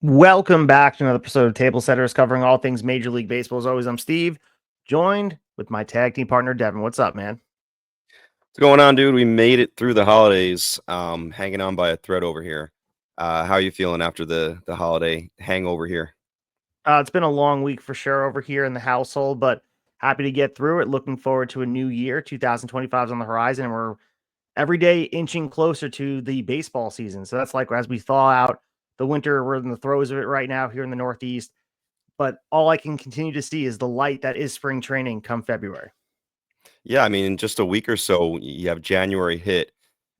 Welcome back to another episode of Table Setters covering all things Major League Baseball. As always, I'm Steve, joined with my tag team partner, Devin. What's up, man? What's going on, dude? We made it through the holidays, hanging on by a thread over here. How are you feeling after the holiday hangover here? It's been a long week for sure over here in the household, but happy to get through it. Looking forward to a new year. 2025 is on the horizon, and we're every day inching closer to the baseball season. So that's like as we thaw out the winter, we're in the throes of it right now here in the Northeast. But all I can continue to see is the light that is spring training come February. Yeah, I mean, in just a week or so, you have January hit,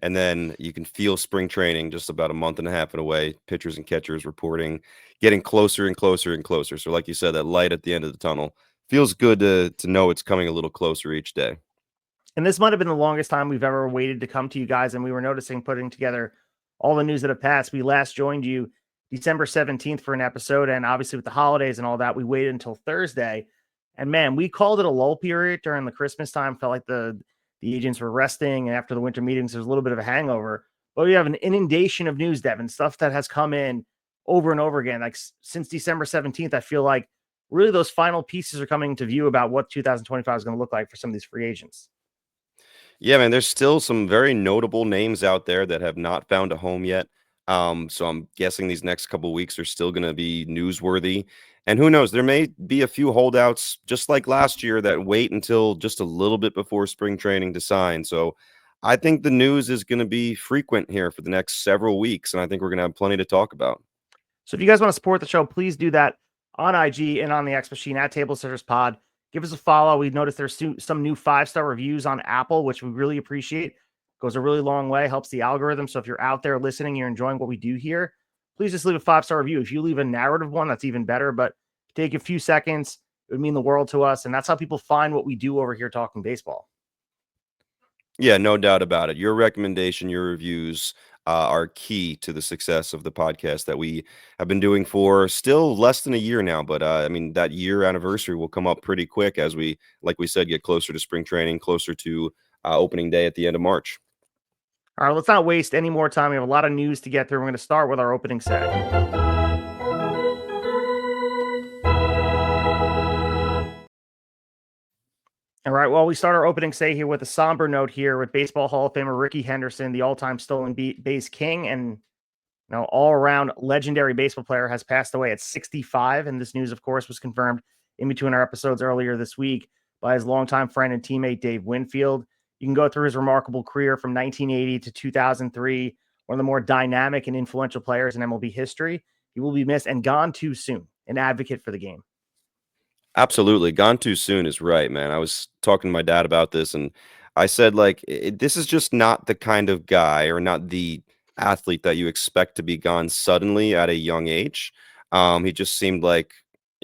and then you can feel spring training just about a month and a half away. Pitchers and catchers reporting, getting closer and closer and closer. So, like you said, that light at the end of the tunnel feels good to know it's coming a little closer each day. And this might have been the longest time we've ever waited to come to you guys. And we were noticing putting together all the news that have passed. We last joined you December 17th for an episode. And obviously, with the holidays and all that, we waited until Thursday. And man, we called it a lull period during the Christmas time. Felt like the agents were resting. And after the winter meetings, there's a little bit of a hangover. But we have an inundation of news, Devin, stuff that has come in over and over again. Like since December 17th, I feel like really those final pieces are coming to view about what 2025 is going to look like for some of these free agents. Yeah, man, there's still some very notable names out there that have not found a home yet. So I'm guessing these next couple weeks are still going to be newsworthy. And who knows, there may be a few holdouts just like last year that wait until just a little bit before spring training to sign. So I think the news is going to be frequent here for the next several weeks. And I think we're going to have plenty to talk about. So if you guys want to support the show, please do that on IG and on the X Machine at Table Sitters Pod. Give us a follow. We've noticed there's some new 5-star reviews on Apple, which we really appreciate. Goes a really long way, helps the algorithm. So if you're out there listening, you're enjoying what we do here, please just leave a 5-star review. If you leave a narrative one, that's even better. But take a few seconds. It would mean the world to us. And that's how people find what we do over here talking baseball. Yeah, no doubt about it. Your recommendation, your reviews are key to the success of the podcast that we have been doing for still less than a year now. But I mean, that year anniversary will come up pretty quick as we, like we said, get closer to spring training, closer to opening day at the end of March. All right, let's not waste any more time. We have a lot of news to get through. We're going to start with our opening set. All right. Well, we start our opening say here with a somber note here with Baseball Hall of Famer Rickey Henderson, the all-time stolen base king and all-around legendary baseball player, has passed away at 65. And this news, of course, was confirmed in between our episodes earlier this week by his longtime friend and teammate Dave Winfield. You can go through his remarkable career from 1980 to 2003, one of the more dynamic and influential players in MLB history. He will be missed and gone too soon. An advocate for the game. Absolutely. Gone too soon is right, man. I was talking to my dad about this, and I said, like, this is just not the kind of guy or not the athlete that you expect to be gone suddenly at a young age. He just seemed like,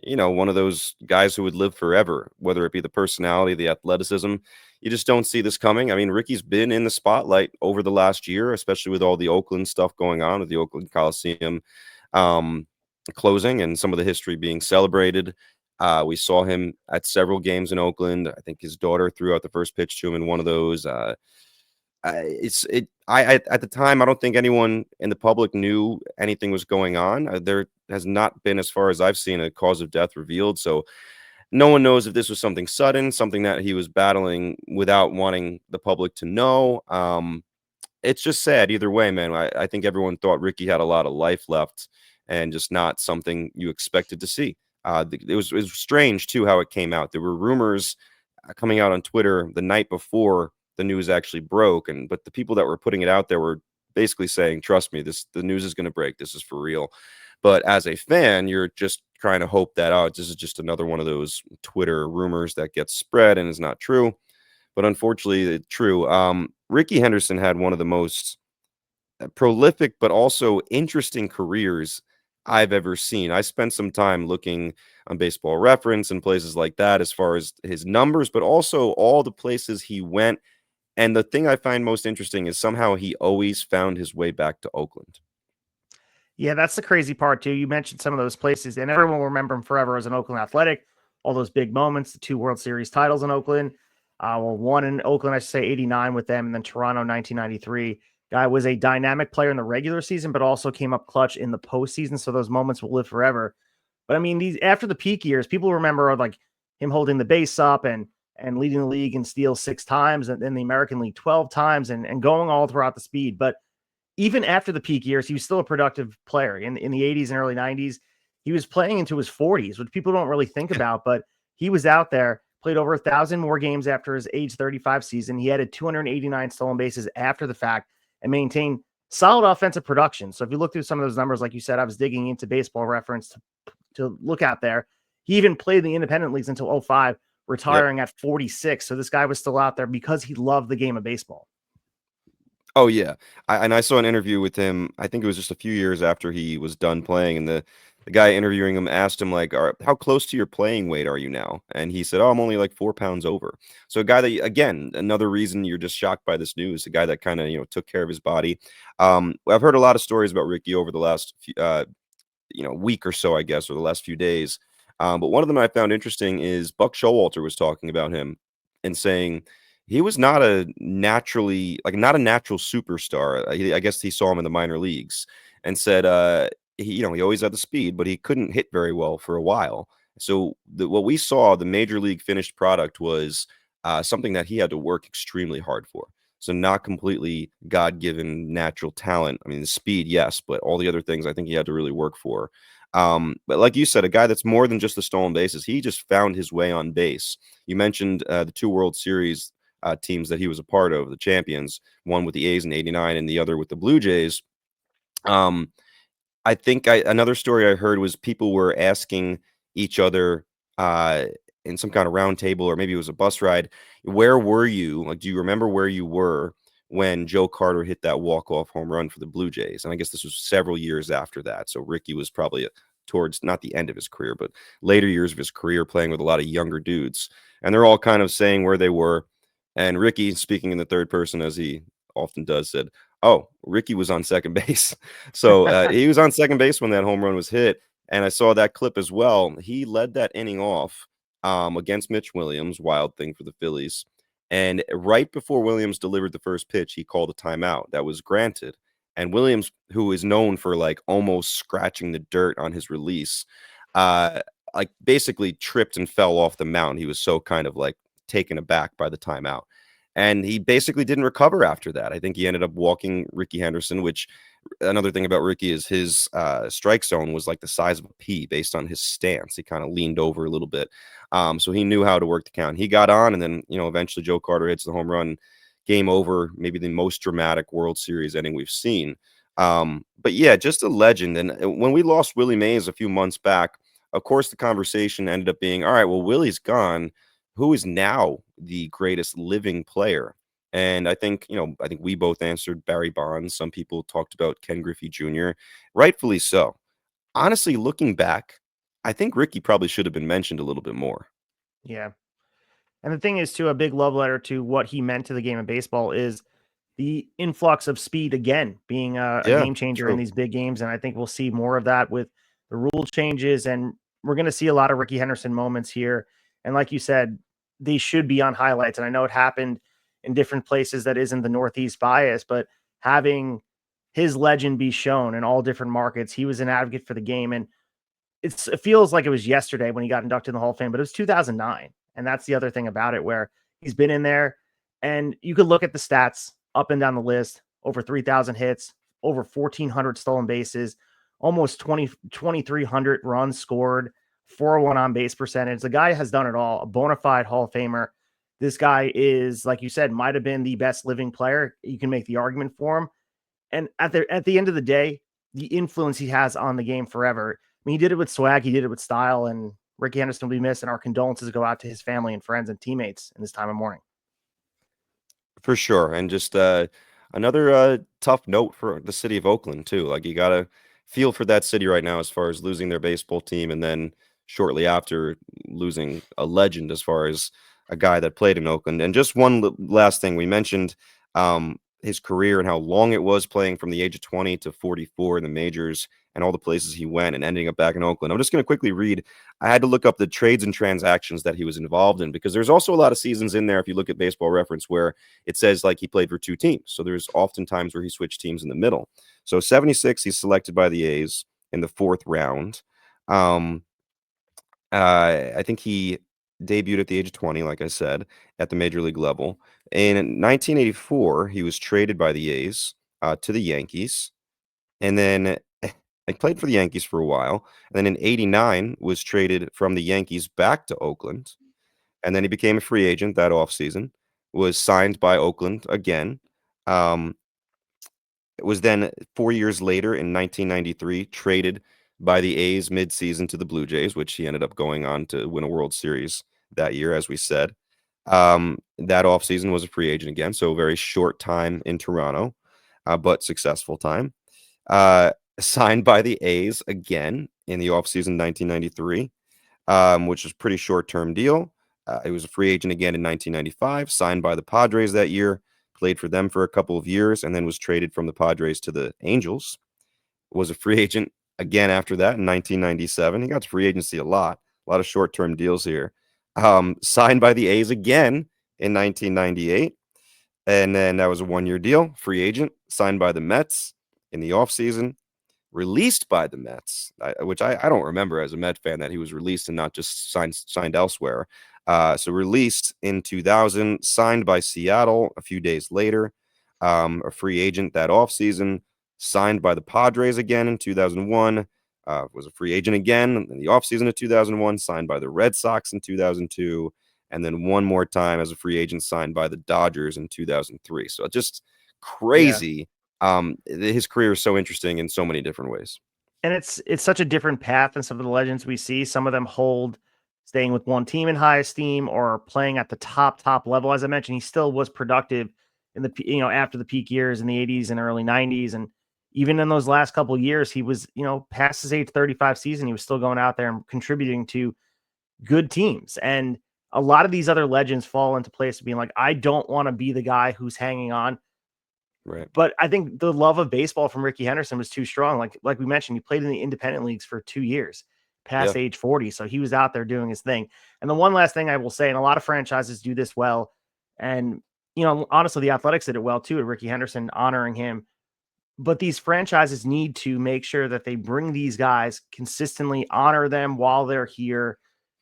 one of those guys who would live forever, whether it be the personality, the athleticism. You just don't see this coming. I mean, Rickey's been in the spotlight over the last year, especially with all the Oakland stuff going on with the Oakland Coliseum um, closing and some of the history being celebrated. We saw him at several games in Oakland. I think his daughter threw out the first pitch to him in one of those. At the time, I don't think anyone in the public knew anything was going on. There has not been, as far as I've seen, a cause of death revealed. So no one knows if this was something sudden, something that he was battling without wanting the public to know. It's just sad either way, man. I think everyone thought Rickey had a lot of life left and just not something you expected to see. It was strange too how it came out. There were rumors coming out on Twitter the night before the news actually broke, but the people that were putting it out there were basically saying, "Trust me, the news is going to break. This is for real." But as a fan, you're just trying to hope that this is just another one of those Twitter rumors that gets spread and is not true. But unfortunately, it's true. Rickey Henderson had one of the most prolific but also interesting careers I've ever seen. I spent some time looking on Baseball Reference and places like that as far as his numbers, but also all the places he went. And the thing I find most interesting is somehow he always found his way back to Oakland. Yeah, that's the crazy part too. You mentioned some of those places, and everyone will remember him forever as an Oakland Athletic. All those big moments, the 2 World Series titles in Oakland. One in Oakland, I should say, '89 with them, and then Toronto, 1993. Guy was a dynamic player in the regular season, but also came up clutch in the postseason. So those moments will live forever. But I mean, these after the peak years, people remember like him holding the base up and leading the league in steals 6 times, and then the American League 12 times, and going all throughout the speed. But even after the peak years, he was still a productive player in the 80s and early 90s. He was playing into his 40s, which people don't really think about, but he was out there, played over 1,000 more games after his age 35 season. He added 289 stolen bases after the fact and maintained solid offensive production. So if you look through some of those numbers, like you said, I was digging into Baseball Reference to look out there. He even played the independent leagues until 05, retiring at 46. So this guy was still out there because he loved the game of baseball. Oh yeah, I saw an interview with him. I think it was just a few years after he was done playing, and the guy interviewing him asked him like, "How close to your playing weight are you now?" And he said, "Oh, I'm only like 4 pounds over." So a guy that, again, another reason you're just shocked by this news, a guy that kind of took care of his body. I've heard a lot of stories about Rickey over the last week or so, I guess, or the last few days. But one of them I found interesting is Buck Showalter was talking about him and saying he was not a natural superstar. I guess he saw him in the minor leagues and said he always had the speed, but he couldn't hit very well for a while. So what we saw, the major league finished product, was something that he had to work extremely hard for. So not completely God-given natural talent. I mean, the speed, yes, but all the other things I think he had to really work for. But like you said, a guy that's more than just the stolen bases. He just found his way on base. You mentioned the 2 World Series teams that he was a part of, the champions, one with the A's in '89 and the other with the Blue Jays. I think another story I heard was people were asking each other in some kind of round table, or maybe it was a bus ride, where were you? Like, do you remember where you were when Joe Carter hit that walk-off home run for the Blue Jays? And I guess this was several years after that. So Rickey was probably towards not the end of his career, but later years of his career, playing with a lot of younger dudes. And they're all kind of saying where they were. And Rickey, speaking in the third person, as he often does, said, "Oh, Rickey was on second base." So he was on second base when that home run was hit. And I saw that clip as well. He led that inning off against Mitch Williams, wild thing for the Phillies. And right before Williams delivered the first pitch, he called a timeout that was granted. And Williams, who is known for like almost scratching the dirt on his release, like basically tripped and fell off the mound. He was so kind of like taken aback by the timeout. And he basically didn't recover after that. I think he ended up walking Rickey Henderson, which another thing about Rickey is his strike zone was like the size of a pea based on his stance. He kind of leaned over a little bit. So he knew how to work the count. He got on, and then, eventually Joe Carter hits the home run. Game over, maybe the most dramatic World Series ending we've seen. But yeah, just a legend. And when we lost Willie Mays a few months back, of course, the conversation ended up being, all right, well, Willie's gone. Who is now the greatest living player? And I think we both answered Barry Bonds. Some people talked about Ken Griffey Jr., rightfully so. Honestly, looking back, I think Rickey probably should have been mentioned a little bit more. Yeah. And the thing is, too, a big love letter to what he meant to the game of baseball is the influx of speed again being a Yeah, game changer in true. these big games. And I think we'll see more of that with the rule changes. And we're going to see a lot of Rickey Henderson moments here. And like you said, they should be on highlights. And I know it happened in different places that isn't the Northeast bias, but having his legend be shown in all different markets, he was an advocate for the game. And it feels like it was yesterday when he got inducted in the Hall of Fame, but it was 2009. And that's the other thing about it, where he's been in there and you could look at the stats up and down the list: over 3,000 hits, over 1,400 stolen bases, almost 2,300 runs scored, 401 on base percentage. The guy has done it all, a bona fide Hall of Famer. This guy is, like you said, might have been the best living player. You can make the argument for him. And at the end of the day, the influence he has on the game forever. I mean, he did it with swag, he did it with style, and Rickey Henderson will be missed, and our condolences go out to his family and friends and teammates in this time of mourning. For sure. And just another tough note for the city of Oakland, too. Like, you got to feel for that city right now as far as losing their baseball team, and then shortly after losing a legend as far as a guy that played in Oakland. And just one last thing. We mentioned his career and how long it was, playing from the age of 20 to 44 in the majors. and all the places he went and ending up back in Oakland. I'm just going to quickly read. I had to look up the trades and transactions that he was involved in, because there's also a lot of seasons in there, if you look at Baseball Reference, where it says like he played for two teams. So there's often times where he switched teams in the middle. So 76, he's selected by the A's in the 4th round. I think he debuted at the age of 20, like I said, at the major league level. In 1984, he was traded by the A's to the Yankees. And then I played for the Yankees for a while. And then in 89 was traded from the Yankees back to Oakland. And then he became a free agent that offseason, was signed by Oakland again. It was then 4 years later in 1993 traded by the A's midseason to the Blue Jays, which he ended up going on to win a World Series that year, as we said. That offseason was a free agent again, so a very short time in Toronto, but successful time. Signed by the A's again in the offseason 1993, which was a pretty short-term deal. He was a free agent again in 1995, signed by the Padres that year, played for them for a couple of years, and then was traded from the Padres to the Angels. Was a free agent again after that in 1997. He got to free agency a lot of short-term deals here. Signed by the A's again in 1998, and then that was a 1-year deal. Free agent, signed by the Mets in the offseason, released by the Mets, which I don't remember as a Met fan that he was released and not just signed elsewhere. So released in 2000, signed by Seattle a few days later, a free agent that offseason, signed by the Padres again in 2001, was a free agent again in the offseason of 2001, signed by the Red Sox in 2002, and then one more time as a free agent signed by the Dodgers in 2003. So just crazy. Yeah. His career is so interesting in so many different ways. And it's such a different path than some of the legends we see. Some of them hold staying with one team in high esteem or playing at the top level. As I mentioned, he still was productive in the, after the peak years in the 80s and early 90s. And even in those last couple of years, he was, past his age 35 season, he was still going out there and contributing to good teams. And a lot of these other legends fall into place of being like, I don't want to be the guy who's hanging on. Right. But I think the love of baseball from Rickey Henderson was too strong. Like we mentioned, he played in the independent leagues for 2 years, past age 40. So he was out there doing his thing. And the one last thing I will say, and a lot of franchises do this well, and, honestly, the Athletics did it well too, at Rickey Henderson, honoring him. But these franchises need to make sure that they bring these guys consistently, honor them while they're here.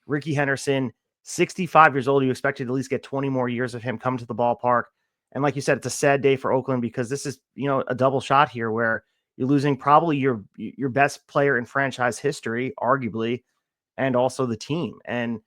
Rickey Henderson, 65 years old, you expected to at least get 20 more years of him come to the ballpark. And like you said, it's a sad day for Oakland because this is, a double shot here where you're losing probably your best player in franchise history, arguably, and also the team. And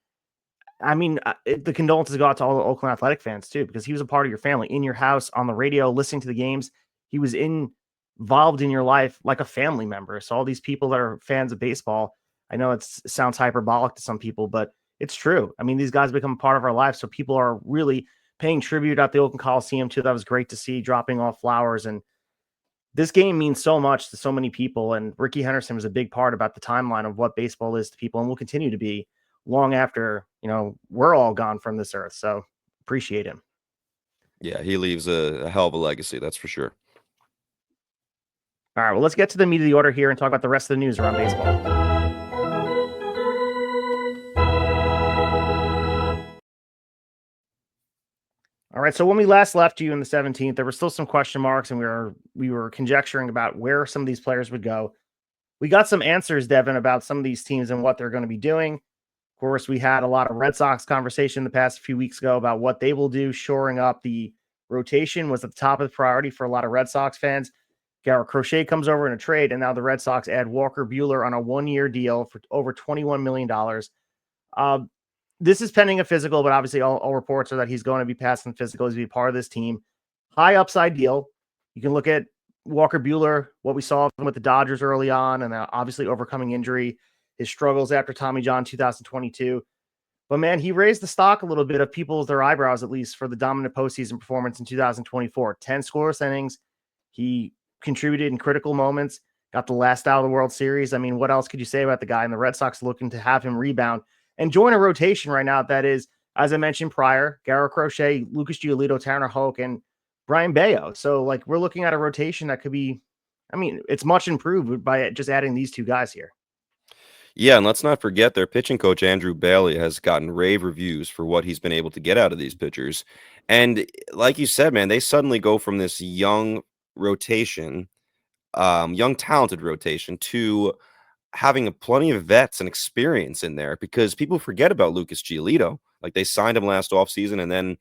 I mean, the condolences go out to all the Oakland Athletic fans too, because he was a part of your family, in your house, on the radio, listening to the games. He was involved in your life like a family member. So all these people that are fans of baseball, I know it sounds hyperbolic to some people, but it's true. I mean, these guys become part of our lives. So people are really paying tribute at the Oakland Coliseum too. That was great to see, dropping off flowers. And this game means so much to so many people. And Rickey Henderson was a big part about the timeline of what baseball is to people and will continue to be long after, we're all gone from this earth. So appreciate him. Yeah, he leaves a hell of a legacy. That's for sure. All right, well, let's get to the meat of the order here and talk about the rest of the news around baseball. All right, so when we last left you in the 17th, there were still some question marks, and we were conjecturing about where some of these players would go. We got some answers, Devin, about some of these teams and what they're going to be doing. Of course, we had a lot of Red Sox conversation the past few weeks ago about what they will do. Shoring up the rotation was at the top of the priority for a lot of Red Sox fans. Garrett Crochet comes over in a trade, and now the Red Sox add Walker Buehler on a 1-year deal for over $21 million. This is pending a physical, but obviously all reports are that he's going to be passing physical. He's going to be part of this team. High upside deal. You can look at Walker Buehler, what we saw with the Dodgers early on, and obviously overcoming injury, his struggles after Tommy John 2022. But man, he raised the stock a little bit of their eyebrows, at least, for the dominant postseason performance in 2024. 10 scoreless innings. He contributed in critical moments, got the last out of the World Series. I mean, what else could you say about the guy? And the Red Sox looking to have him rebound and join a rotation right now that is, as I mentioned prior, Garrett Crochet, Lucas Giolito, Tanner Hoke, and Brian Bayo. So, we're looking at a rotation that could be I mean, it's much improved by just adding these two guys here. Yeah, and let's not forget their pitching coach, Andrew Bailey, has gotten rave reviews for what he's been able to get out of these pitchers. And like you said, man, they suddenly go from this young rotation, young, talented rotation to having plenty of vets and experience in there because people forget about Lucas Giolito. Like they signed him last offseason, and then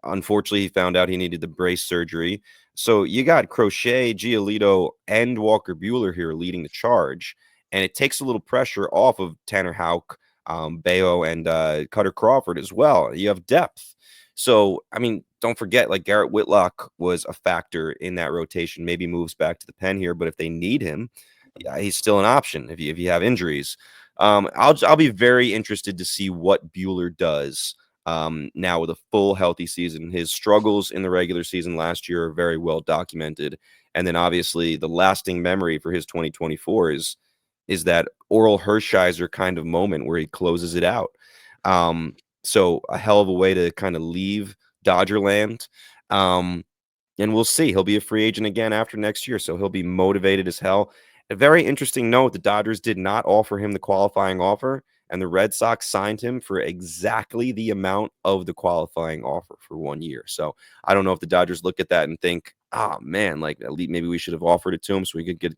unfortunately he found out he needed the brace surgery. So you got Crochet, Giolito, and Walker Buehler here leading the charge, and it takes a little pressure off of Tanner Houck, Bayo, and Cutter Crawford as well. You have depth. So, I mean, don't forget, like Garrett Whitlock was a factor in that rotation. Maybe moves back to the pen here, but if they need him, yeah, he's still an option if you have injuries. I'll be very interested to see what Buehler does now with a full healthy season. His struggles in the regular season last year are very well documented, and then obviously the lasting memory for his 2024 is that Oral Hershiser kind of moment where he closes it out. So a hell of a way to kind of leave Dodgerland. And we'll see. He'll be a free agent again after next year, so he'll be motivated as hell. A very interesting note, the Dodgers did not offer him the qualifying offer, and the Red Sox signed him for exactly the amount of the qualifying offer for 1 year. So I don't know if the Dodgers look at that and think, oh, man, like at least maybe we should have offered it to him so we could get,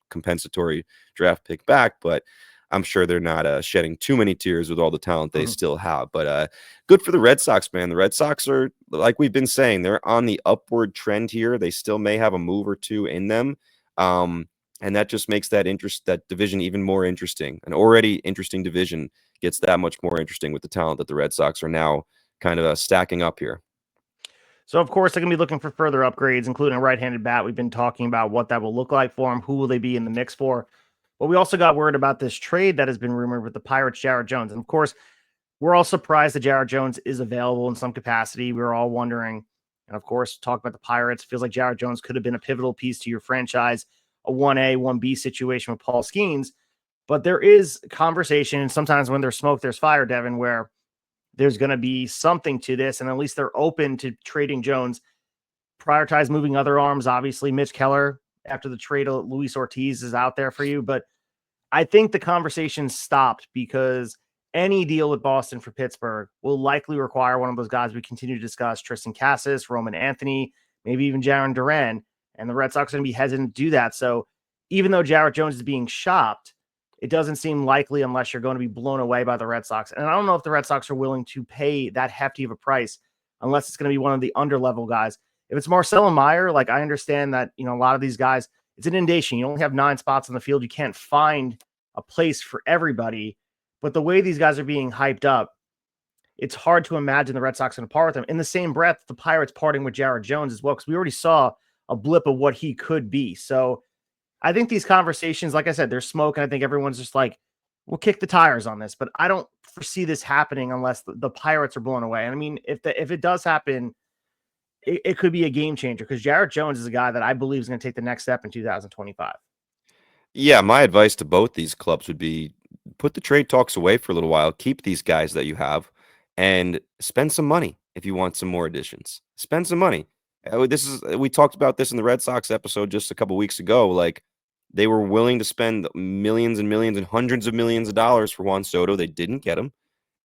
compensatory draft pick back. But I'm sure they're not shedding too many tears with all the talent they still have. But good for the Red Sox, man. The Red Sox are, like we've been saying, they're on the upward trend here. They still may have a move or two in them. And that just makes that division even more interesting. An already interesting division gets that much more interesting with the talent that the Red Sox are now kind of stacking up here. So, of course, they're going to be looking for further upgrades, including a right-handed bat. We've been talking about what that will look like for them. Who will they be in the mix for? But we also got word about this trade that has been rumored with the Pirates, Jared Jones. And, of course, we're all surprised that Jared Jones is available in some capacity. We were all wondering. And, of course, talk about the Pirates. Feels like Jared Jones could have been a pivotal piece to your franchise, a 1A, 1B situation with Paul Skeens. But there is conversation, and sometimes when there's smoke, there's fire, Devin, where there's going to be something to this, and at least they're open to trading Jones. Prioritize moving other arms. Obviously, Mitch Keller, after the trade of Luis Ortiz, is out there for you. But I think the conversation stopped because any deal with Boston for Pittsburgh will likely require one of those guys we continue to discuss, Tristan Cassis, Roman Anthony, maybe even Jarren Duran, and the Red Sox are going to be hesitant to do that. So even though Jared Jones is being shopped, it doesn't seem likely unless you're going to be blown away by the Red Sox. And I don't know if the Red Sox are willing to pay that hefty of a price unless it's going to be one of the underlevel guys. If it's Marcelo Meyer, like I understand that, a lot of these guys, it's an inundation. You only have 9 spots on the field. You can't find a place for everybody. But the way these guys are being hyped up, it's hard to imagine the Red Sox going to part with them. In the same breath, the Pirates parting with Jared Jones as well, because we already saw a blip of what he could be. So I think these conversations, like I said, there's smoke, and I think everyone's just like, we'll kick the tires on this. But I don't foresee this happening unless the Pirates are blown away. And I mean, if it does happen, it could be a game changer because Jared Jones is a guy that I believe is going to take the next step in 2025. Yeah, my advice to both these clubs would be put the trade talks away for a little while, keep these guys that you have, and spend some money if you want some more additions. Spend some money. We talked about this in the Red Sox episode just a couple weeks ago. Like they were willing to spend millions and millions and hundreds of millions of dollars for Juan Soto. They didn't get him.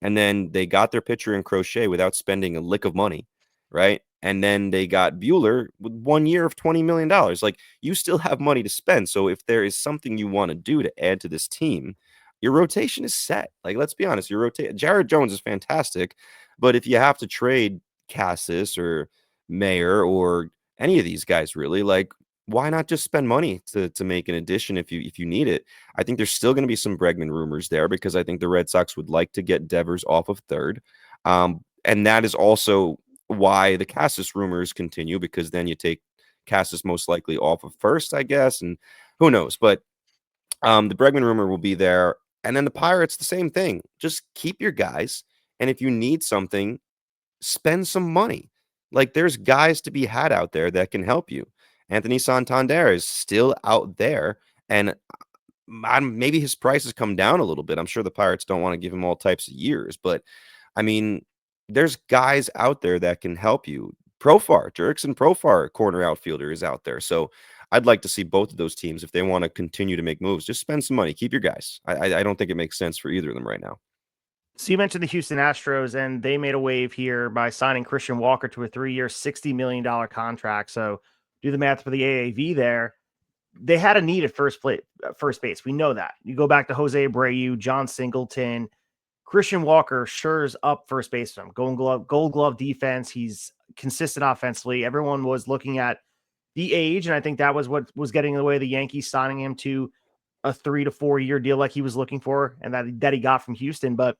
And then they got their pitcher in Crochet without spending a lick of money, right? And then they got Buehler with 1 year of $20 million. Like you still have money to spend. So if there is something you want to do to add to this team, your rotation is set. Like, let's be honest, Jared Jones is fantastic. But if you have to trade Cassis or Mayer or any of these guys, really, like, why not just spend money to make an addition if you need it? I think there's still going to be some Bregman rumors there because I think the Red Sox would like to get Devers off of third. And that is also why the Cassis rumors continue, because then you take Cassis most likely off of first, I guess, and who knows. But the Bregman rumor will be there. And then the Pirates, the same thing. Just keep your guys. And if you need something, spend some money. Like there's guys to be had out there that can help you. Anthony Santander is still out there, and maybe his price has come down a little bit. I'm sure the Pirates don't want to give him all types of years, but I mean, there's guys out there that can help you. Jurickson Profar, corner outfielder, is out there. So I'd like to see both of those teams, if they want to continue to make moves, just spend some money, keep your guys. I don't think it makes sense for either of them right now. So you mentioned the Houston Astros, and they made a wave here by signing Christian Walker to a 3-year, $60 million contract. So do the math for the AAV there. They had a need at first base. We know that. You go back to Jose Abreu, John Singleton, Christian Walker shores up first base for him. Gold glove defense. He's consistent offensively. Everyone was looking at the age, and I think that was what was getting in the way of the Yankees signing him to a 3 to 4 year deal like he was looking for, and that he got from Houston. But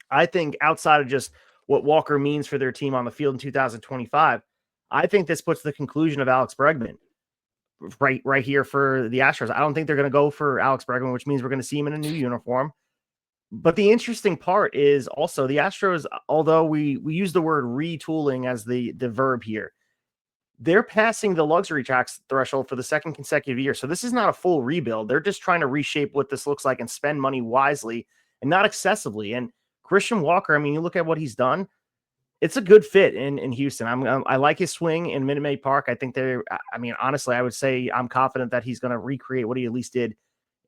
I think outside of just what Walker means for their team on the field in 2025, I think this puts the conclusion of Alex Bregman right here for the Astros. I don't think they're going to go for Alex Bregman, which means we're going to see him in a new uniform. But the interesting part is also the Astros, although we use the word retooling as the verb here, they're passing the luxury tax threshold for the second consecutive year. So this is not a full rebuild. They're just trying to reshape what this looks like and spend money wisely and not excessively. And Christian Walker, I mean, you look at what he's done, it's a good fit in Houston. I like his swing in Minute Maid Park. I think I mean, honestly, I would say I'm confident that he's going to recreate what he at least did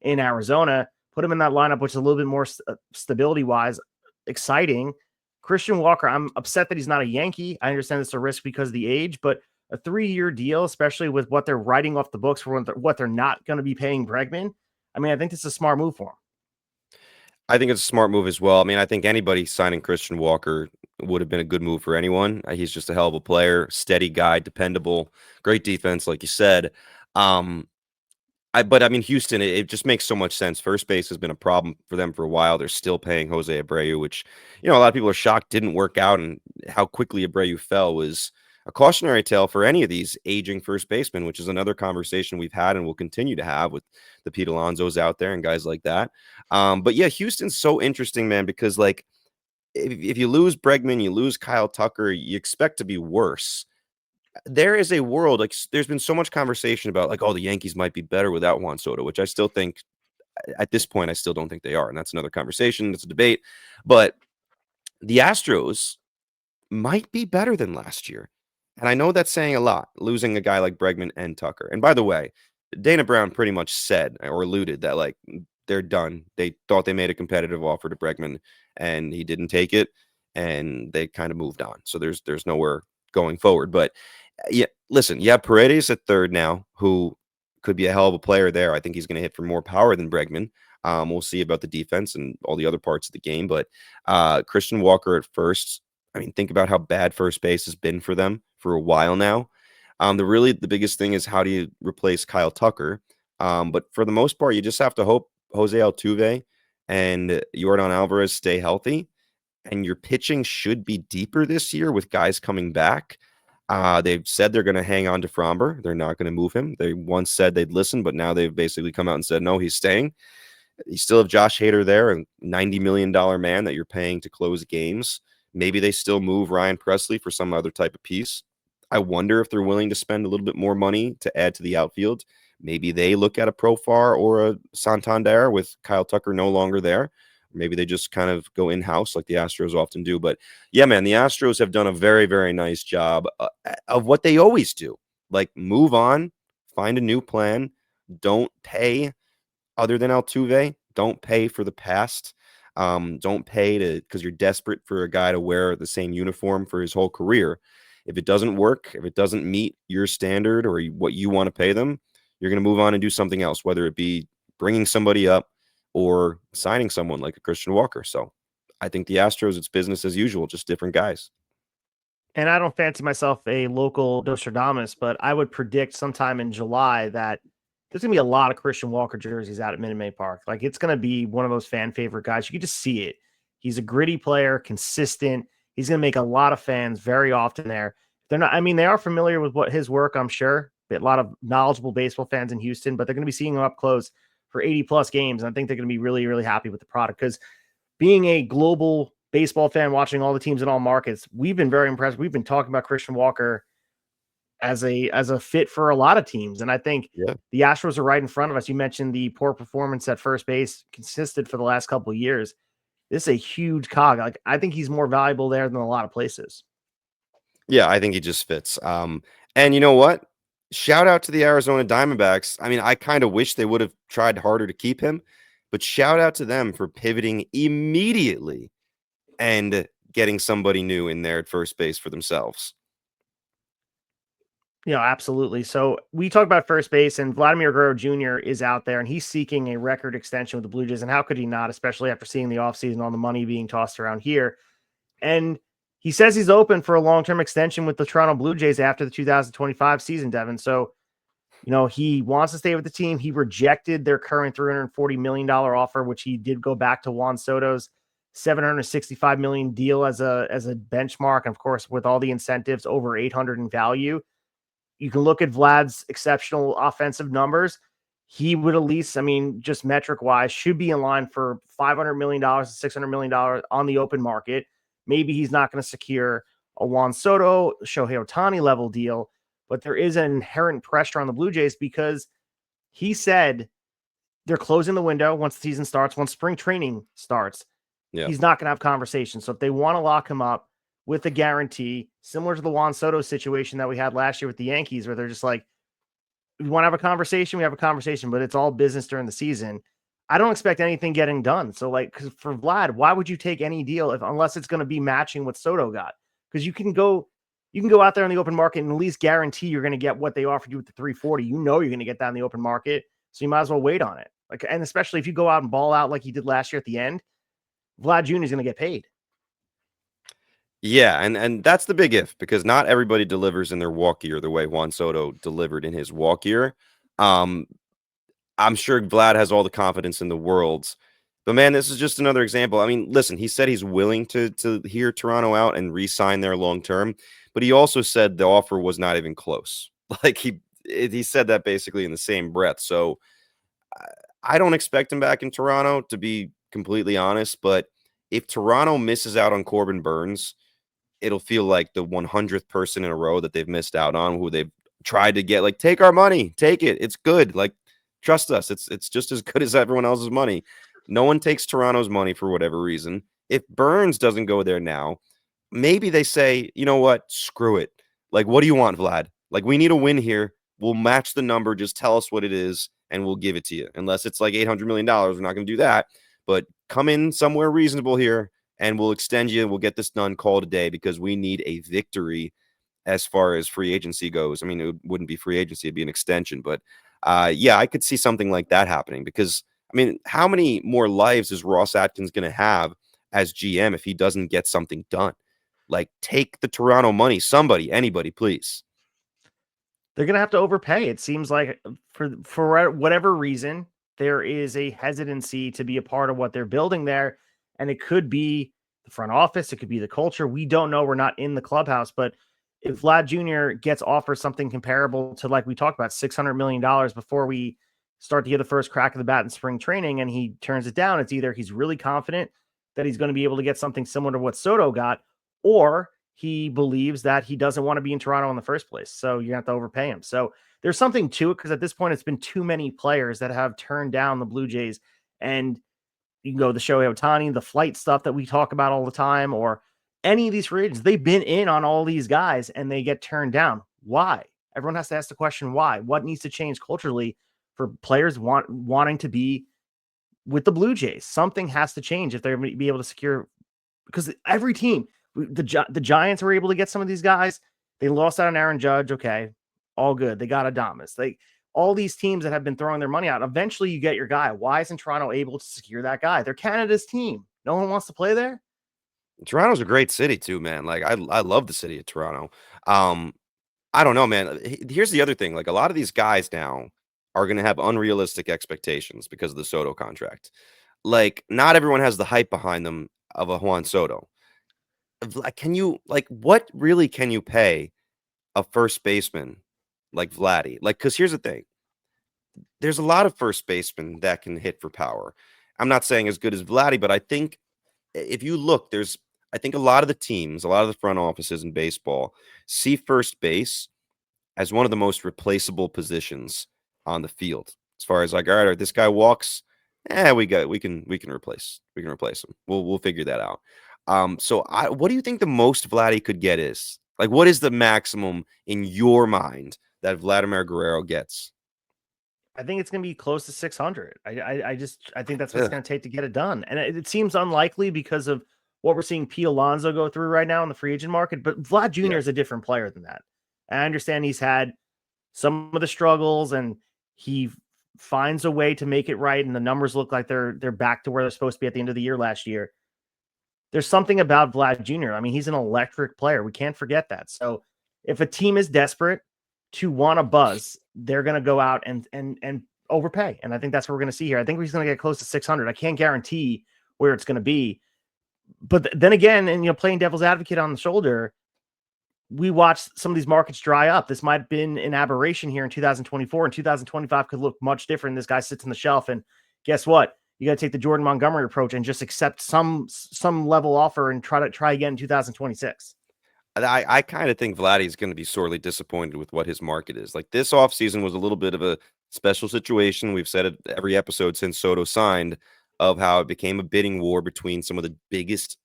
in Arizona. Put him in that lineup, which is a little bit more stability wise, exciting. Christian Walker, I'm upset that he's not a Yankee. I understand it's a risk because of the age, but a 3-year deal, especially with what they're writing off the books for what they're not going to be paying Bregman. I mean, I think this is a smart move for him. I think it's a smart move as well. I mean, I think anybody signing Christian Walker would have been a good move for anyone. He's just a hell of a player, steady guy, dependable, great defense, like you said. But I mean, Houston, it just makes so much sense. First base has been a problem for them for a while. They're still paying Jose Abreu, which, a lot of people are shocked didn't work out, and how quickly Abreu fell was a cautionary tale for any of these aging first basemen, which is another conversation we've had and will continue to have with the Pete Alonsos out there and guys like that. But yeah, Houston's so interesting, man, because like if you lose Bregman, you lose Kyle Tucker, you expect to be worse. There is a world, like there's been so much conversation about like, oh, the Yankees might be better without Juan Soto, which I still think at this point, I still don't think they are. And that's another conversation. It's a debate. But the Astros might be better than last year. And I know that's saying a lot, losing a guy like Bregman and Tucker. And by the way, Dana Brown pretty much said or alluded that like they're done. They thought they made a competitive offer to Bregman and he didn't take it. And they kind of moved on. So there's nowhere going forward. But yeah, listen, you have Paredes at third now, who could be a hell of a player there. I think he's going to hit for more power than Bregman. We'll see about the defense and all the other parts of the game. But Christian Walker at first, I mean, think about how bad first base has been for them for a while now. The biggest thing is how do you replace Kyle Tucker? But for the most part, you just have to hope Jose Altuve and Yordan Alvarez stay healthy. And your pitching should be deeper this year with guys coming back. They've said they're going to hang on to Fromber. They're not going to move him. They once said they'd listen, but now they've basically come out and said, no, he's staying. You still have Josh Hader there, a $90 million man that you're paying to close games. Maybe they still move Ryan Presley for some other type of piece. I wonder if they're willing to spend a little bit more money to add to the outfield. Maybe they look at a Profar or a Santander with Kyle Tucker no longer there. Maybe they just kind of go in-house like the Astros often do. But yeah, man, the Astros have done a very, very nice job of what they always do. Like move on, find a new plan. Don't pay other than Altuve. Don't pay for the past. Don't pay because you're desperate for a guy to wear the same uniform for his whole career. If it doesn't work, if it doesn't meet your standard or what you want to pay them, you're going to move on and do something else, whether it be bringing somebody up or signing someone like a Christian Walker. So I think the Astros, it's business as usual, just different guys. And I don't fancy myself a local Nostradamus, but I would predict sometime in July that there's going to be a lot of Christian Walker jerseys out at Minute Maid Park. Like it's going to be one of those fan favorite guys. You can just see it. He's a gritty player, consistent. He's going to make a lot of fans very often there. They're not, I mean, they are familiar with what his work, I'm sure. A lot of knowledgeable baseball fans in Houston, but they're going to be seeing him up close for 80 plus games. And I think they're going to be really, really happy with the product because being a global baseball fan, watching all the teams in all markets, we've been very impressed. We've been talking about Christian Walker as a fit for a lot of teams. And I think the Astros are right in front of us. You mentioned the poor performance at first base consisted for the last couple of years. This is a huge cog. Like I think he's more valuable there than a lot of places. Yeah, I think he just fits. And you know what? Shout out to the Arizona Diamondbacks. I mean, I kind of wish they would have tried harder to keep him, but shout out to them for pivoting immediately and getting somebody new in there at first base for themselves. Absolutely. So we talked about first base, and Vladimir Guerrero Jr. is out there, and he's seeking a record extension with the Blue Jays. And how could he not, especially after seeing the offseason, all the money being tossed around here? And he says he's open for a long-term extension with the Toronto Blue Jays after the 2025 season, Devin. So, he wants to stay with the team. He rejected their current $340 million offer, which he did go back to Juan Soto's $765 million deal as a benchmark. And of course, with all the incentives over 800 in value, you can look at Vlad's exceptional offensive numbers. He would at least, I mean, just metric wise, should be in line for $500 million to $600 million on the open market. Maybe he's not going to secure a Juan Soto, Shohei Ohtani level deal, but there is an inherent pressure on the Blue Jays because he said they're closing the window once the season starts, once spring training starts. Yeah. He's not going to have conversations. So if they want to lock him up with a guarantee, similar to the Juan Soto situation that we had last year with the Yankees, where they're just like, we want to have a conversation, we have a conversation, but it's all business during the season. I don't expect anything getting done. So, like, because for Vlad, why would you take any deal unless it's going to be matching what Soto got? Because you can go out there in the open market and at least guarantee you're going to get what they offered you with the 340. You're going to get that in the open market, so you might as well wait on it. Like, and especially if you go out and ball out like he did last year at the end, Vlad Jr. is going to get paid. Yeah, and that's the big if, because not everybody delivers in their walk year the way Juan Soto delivered in his walk year. I'm sure Vlad has all the confidence in the world. But man, this is just another example. I mean, listen, he said he's willing to hear Toronto out and re-sign there long term, but he also said the offer was not even close. Like he said that basically in the same breath. So I don't expect him back in Toronto, to be completely honest. But if Toronto misses out on Corbin Burns, it'll feel like the 100th person in a row that they've missed out on, who they've tried to get, like, take our money, take it. It's good. Like, trust us. It's just as good as everyone else's money. No one takes Toronto's money for whatever reason. If Burns doesn't go there now, maybe they say, you know what? Screw it. Like, what do you want, Vlad? Like, we need a win here. We'll match the number. Just tell us what it is, and we'll give it to you. Unless it's like $800 million. We're not going to do that. But come in somewhere reasonable here, and we'll extend you. We'll get this done, call today, because we need a victory as far as free agency goes. I mean, it wouldn't be free agency. It'd be an extension. But, yeah, I could see something like that happening because, I mean, how many more lives is Ross Atkins going to have as GM if he doesn't get something done? Like, take the Toronto money. Somebody, anybody, please. They're going to have to overpay. It seems like for whatever reason, there is a hesitancy to be a part of what they're building there. And it could be the front office. It could be the culture. We don't know. We're not in the clubhouse, but if Vlad Jr. gets offered something comparable to, like we talked about, $600 million before we start to get the first crack of the bat in spring training, and he turns it down, it's either he's really confident that he's going to be able to get something similar to what Soto got, or he believes that he doesn't want to be in Toronto in the first place. So you have to overpay him. So there's something to it because at this point, it's been too many players that have turned down the Blue Jays. And you can go the Shohei Ohtani, the flight stuff that we talk about all the time, or any of these free agents. They've been in on all these guys and they get turned down. Why? Everyone has to ask the question, why? What needs to change culturally for players wanting to be with the Blue Jays? Something has to change if they're going to be able to secure, because every team, the Giants were able to get some of these guys. They lost out on Aaron Judge. Okay, all good. They got Adames. All these teams that have been throwing their money out, eventually you get your guy. Why isn't Toronto able to secure that guy? They're Canada's team. No one wants to play there. Toronto's a great city too, man. Like, I love the city of Toronto. I don't know, man. Here's the other thing. Like, a lot of these guys now are going to have unrealistic expectations because of the Soto contract. Like, not everyone has the hype behind them of a Juan Soto. What really can you pay a first baseman like Vladdy? Like, because here's the thing. There's a lot of first basemen that can hit for power. I'm not saying as good as Vladdy, but I think if you look, I think a lot of the teams, a lot of the front offices in baseball see first base as one of the most replaceable positions on the field. As far as like, all right, this guy walks, we can replace him. We'll figure that out. So what do you think the most Vladdy could get is? Like, what is the maximum in your mind that Vladimir Guerrero gets? I think it's going to be close to 600. I think that's what it's Ugh. going to take to get it done. And it seems unlikely because of what we're seeing Pete Alonso go through right now in the free agent market. But Vlad Jr. Yeah. is a different player than that. And I understand he's had some of the struggles and he finds a way to make it right. And the numbers look like they're back to where they're supposed to be at the end of the year last year. There's something about Vlad Jr. I mean, he's an electric player. We can't forget that. So if a team is desperate to want a buzz, they're going to go out and overpay. And I think that's what we're going to see here. I think he's going to get close to 600. I can't guarantee where it's going to be. But then again, and playing devil's advocate on the shoulder, we watched some of these markets dry up. This might have been an aberration here in 2024, and 2025 could look much different. This guy sits on the shelf, and guess what? You got to take the Jordan Montgomery approach and just accept some level offer and try again in 2026. I kind of think Vladdy's going to be sorely disappointed with what his market is. Like, this offseason was a little bit of a special situation. We've said it every episode since Soto signed, of how it became a bidding war between some of the biggest,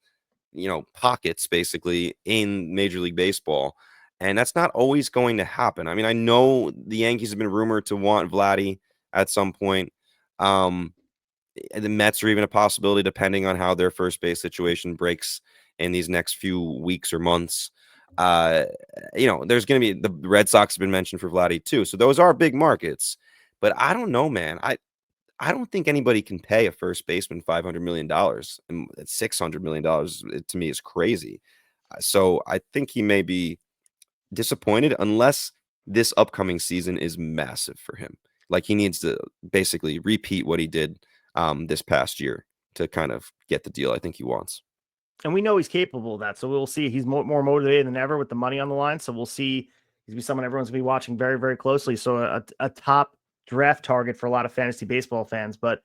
pockets basically in Major League Baseball. And that's not always going to happen. I mean, I know the Yankees have been rumored to want Vladdy at some point. The Mets are even a possibility, depending on how their first base situation breaks in these next few weeks or months. There's going to be the Red Sox have been mentioned for Vladdy too. So those are big markets. But I don't know, man. I don't think anybody can pay a first baseman $500 million. And $600 million to me is crazy. So I think he may be disappointed unless this upcoming season is massive for him. Like, he needs to basically repeat what he did this past year to kind of get the deal I think he wants. And we know he's capable of that. So we'll see. He's more motivated than ever with the money on the line. So we'll see. He's be someone everyone's going to be watching very, very closely. So a top draft target for a lot of fantasy baseball fans. But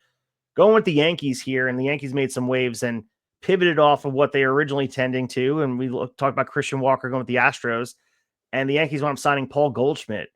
going with the Yankees here, and the Yankees made some waves and pivoted off of what they were originally tending to. And we talked about Christian Walker going with the Astros. And the Yankees wound up signing Paul Goldschmidt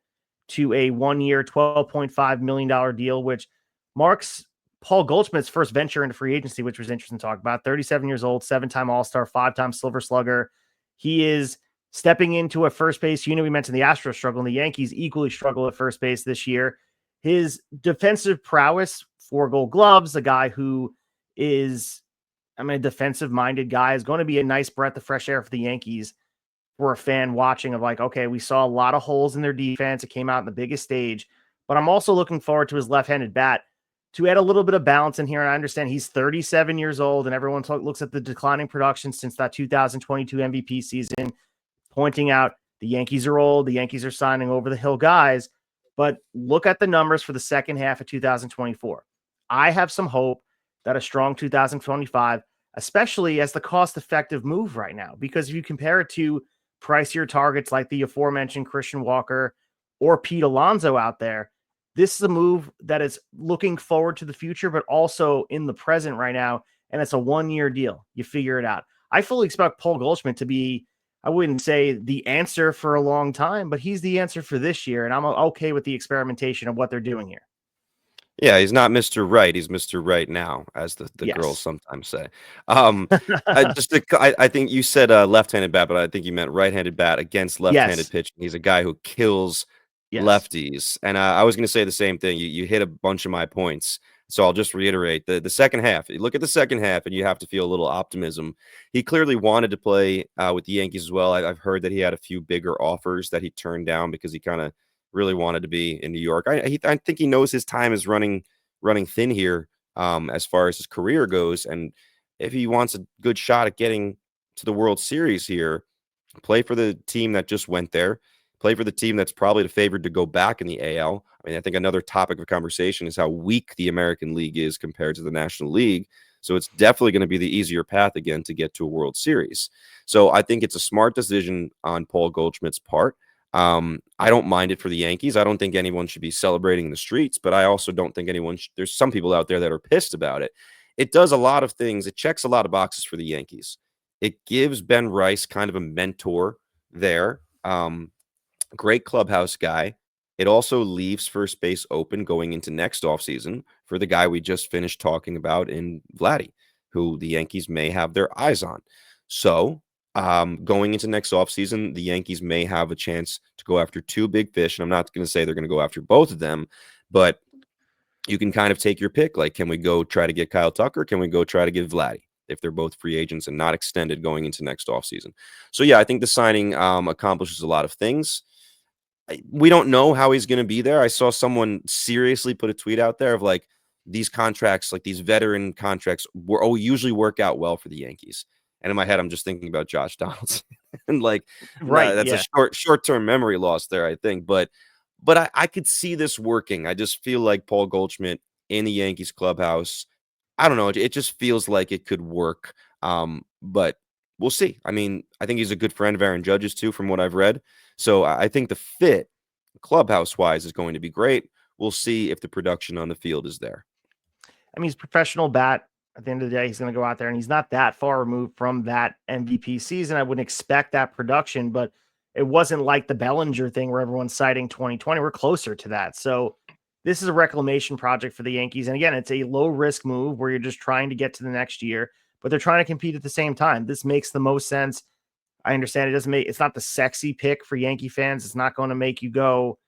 to a 1-year, $12.5 million deal, which marks Paul Goldschmidt's first venture into free agency, which was interesting to talk about. 37 years old, 7-time All-Star, 5-time Silver Slugger. He is stepping into a first base unit. We mentioned the Astros struggle, and the Yankees equally struggle at first base this year. His defensive prowess, 4 Gold Gloves, a guy who is, a defensive-minded guy, is going to be a nice breath of fresh air for the Yankees for a fan watching of like, okay, we saw a lot of holes in their defense. It came out in the biggest stage, but I'm also looking forward to his left-handed bat to add a little bit of balance in here. And I understand he's 37 years old, and everyone looks at the declining production since that 2022 MVP season, pointing out the Yankees are old, the Yankees are signing over-the-hill guys, but look at the numbers for the second half of 2024. I have some hope that a strong 2025, especially as the cost-effective move right now, because if you compare it to pricier targets like the aforementioned Christian Walker or Pete Alonso out there, this is a move that is looking forward to the future, but also in the present right now. And it's a 1-year deal. You figure it out. I fully expect Paul Goldschmidt to be, I wouldn't say the answer for a long time, but he's the answer for this year. And I'm okay with the experimentation of what they're doing here. Yeah, he's not Mr. Right. He's Mr. Right now, as the Yes. girls sometimes say. I think you said left-handed bat, but I think you meant right-handed bat against left-handed Yes. pitching. He's a guy who kills Yes. lefties. And I was going to say the same thing. You hit a bunch of my points. So I'll just reiterate the second half. You look at the second half, and you have to feel a little optimism. He clearly wanted to play with the Yankees as well. I've heard that he had a few bigger offers that he turned down because he kind of really wanted to be in New York. I think he knows his time is running thin here as far as his career goes. And if he wants a good shot at getting to the World Series here, play for the team that just went there, play for the team that's probably the favored to go back in the AL. I mean, I think another topic of conversation is how weak the American League is compared to the National League. So it's definitely going to be the easier path again to get to a World Series. So I think it's a smart decision on Paul Goldschmidt's part. I don't mind it for the Yankees. I don't think anyone should be celebrating in the streets, but I also don't think there's some people out there that are pissed about it. It does a lot of things. It checks a lot of boxes for the Yankees. It gives Ben Rice kind of a mentor there. Great clubhouse guy. It also leaves first base open going into next offseason for the guy we just finished talking about in Vladdy, who the Yankees may have their eyes on. So Going into next offseason, the Yankees may have a chance to go after two big fish. And I'm not going to say they're going to go after both of them, but you can kind of take your pick. Like, can we go try to get Kyle Tucker? Can we go try to get Vladdy if they're both free agents and not extended going into next offseason? So, yeah, I think the signing accomplishes a lot of things. We don't know how he's going to be there. I saw someone seriously put a tweet out there of like, these contracts, like these veteran contracts, usually work out well for the Yankees. And in my head, I'm just thinking about Josh Donaldson. And like, Right. that's Yeah. a short-term memory loss there, I think. But I could see this working. I just feel like Paul Goldschmidt in the Yankees clubhouse, I don't know. It just feels like it could work. But we'll see. I mean, I think he's a good friend of Aaron Judge's too, from what I've read. So I think the fit clubhouse-wise is going to be great. We'll see if the production on the field is there. I mean, he's a professional bat. At the end of the day, he's going to go out there, and he's not that far removed from that MVP season. I wouldn't expect that production, but it wasn't like the Bellinger thing where everyone's citing 2020. We're closer to that. So this is a reclamation project for the Yankees. And again, it's a low risk move where you're just trying to get to the next year, but they're trying to compete at the same time. This makes the most sense. I understand it's not the sexy pick for Yankee fans. It's not going to make you go,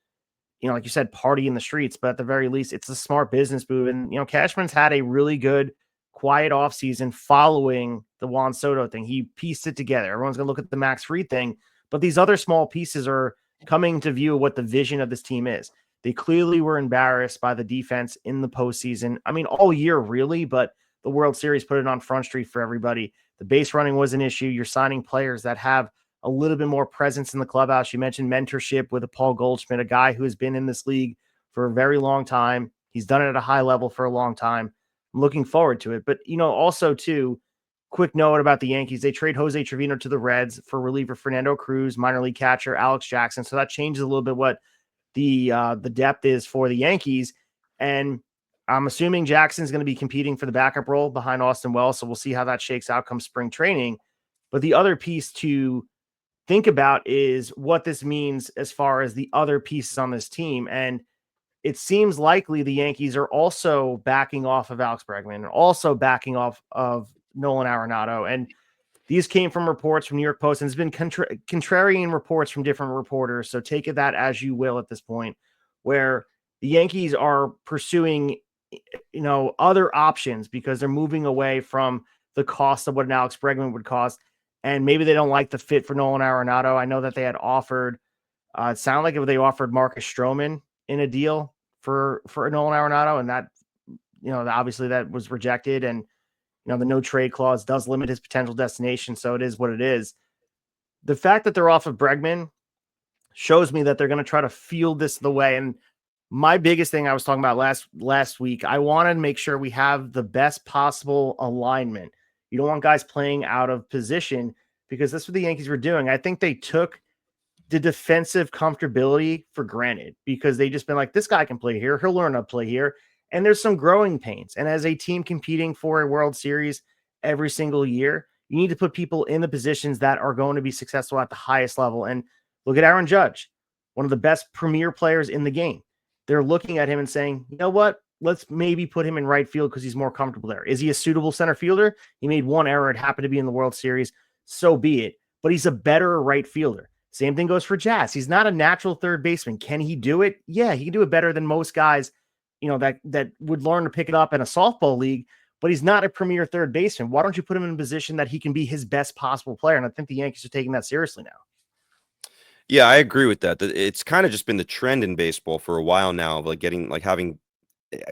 like you said, party in the streets, but at the very least, it's a smart business move. And, Cashman's had a really good, quiet offseason following the Juan Soto thing. He pieced it together. Everyone's going to look at the Max Fried thing, but these other small pieces are coming to view what the vision of this team is. They clearly were embarrassed by the defense in the postseason. I mean, all year, really, but the World Series put it on Front Street for everybody. The base running was an issue. You're signing players that have a little bit more presence in the clubhouse. You mentioned mentorship with a Paul Goldschmidt, a guy who has been in this league for a very long time. He's done it at a high level for a long time. I'm looking forward to it. But, also too, quick note about the Yankees. They trade Jose Trevino to the Reds for reliever Fernando Cruz, minor league catcher Alex Jackson. So that changes a little bit what the depth is for the Yankees. And I'm assuming Jackson's going to be competing for the backup role behind Austin Wells. So we'll see how that shakes out come spring training. But the other piece to think about is what this means as far as the other pieces on this team. And it seems likely the Yankees are also backing off of Alex Bregman and also backing off of Nolan Arenado. And these came from reports from New York Post, and it's been contrarian reports from different reporters. So take it that as you will at this point, where the Yankees are pursuing, other options because they're moving away from the cost of what an Alex Bregman would cost. And maybe they don't like the fit for Nolan Arenado. I know that they had offered, it sounded like they offered Marcus Stroman in a deal for Nolan Arenado, and that, obviously that was rejected. And, the no trade clause does limit his potential destination. So it is what it is. The fact that they're off of Bregman shows me that they're going to try to field this the way. And my biggest thing I was talking about last week, I wanted to make sure we have the best possible alignment. You don't want guys playing out of position because that's what the Yankees were doing. I think they took the defensive comfortability for granted because they just been like, this guy can play here. He'll learn to play here. And there's some growing pains. And as a team competing for a World Series every single year, you need to put people in the positions that are going to be successful at the highest level. And look at Aaron Judge, one of the best premier players in the game. They're looking at him and saying, you know what? Let's maybe put him in right field because he's more comfortable there. Is he a suitable center fielder? He made one error. It happened to be in the World Series. So be it. But he's a better right fielder. Same thing goes for Jazz. He's not a natural third baseman. Can he do it? Yeah, he can do it better than most guys, that would learn to pick it up in a softball league, but he's not a premier third baseman. Why don't you put him in a position that he can be his best possible player? And I think the Yankees are taking that seriously now. Yeah, I agree with that. It's kind of just been the trend in baseball for a while now of having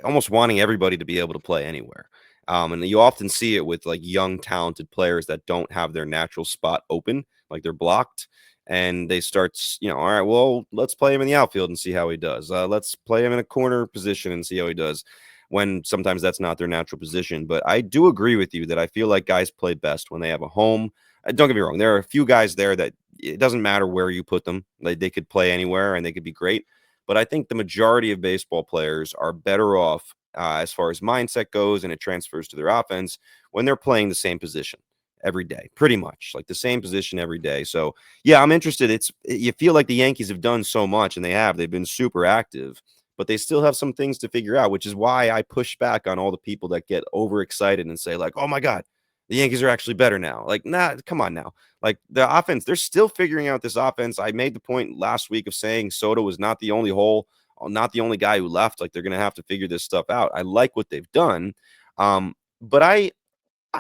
almost wanting everybody to be able to play anywhere. And you often see it with like young, talented players that don't have their natural spot open, like they're blocked. And they start, all right, well, let's play him in the outfield and see how he does. Let's play him in a corner position and see how he does, when sometimes that's not their natural position. But I do agree with you that I feel like guys play best when they have a home. Don't get me wrong. There are a few guys there that it doesn't matter where you put them. They could play anywhere and they could be great. But I think the majority of baseball players are better off as far as mindset goes, and it transfers to their offense when they're playing the same position every day, pretty much like the same position every day. So yeah, I'm interested. You feel like the Yankees have done so much, and they've been super active, but they still have some things to figure out, which is why I push back on all the people that get overexcited and say like, oh my God, the Yankees are actually better now. Like, nah, come on now. Like the offense, they're still figuring out this offense. I made the point last week of saying Soto was not the only hole, not the only guy who left. Like they're going to have to figure this stuff out. I like what they've done. But I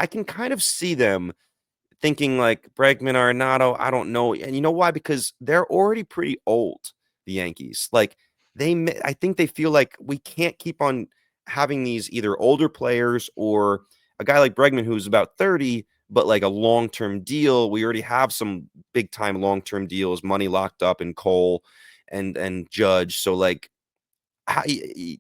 can kind of see them thinking like Bregman, Arenado, I don't know. And you know why? Because they're already pretty old, the Yankees. Like I think they feel like we can't keep on having these either older players or a guy like Bregman who's about 30, but like a long-term deal. We already have some big time long-term deals, money locked up in Cole and Judge. So like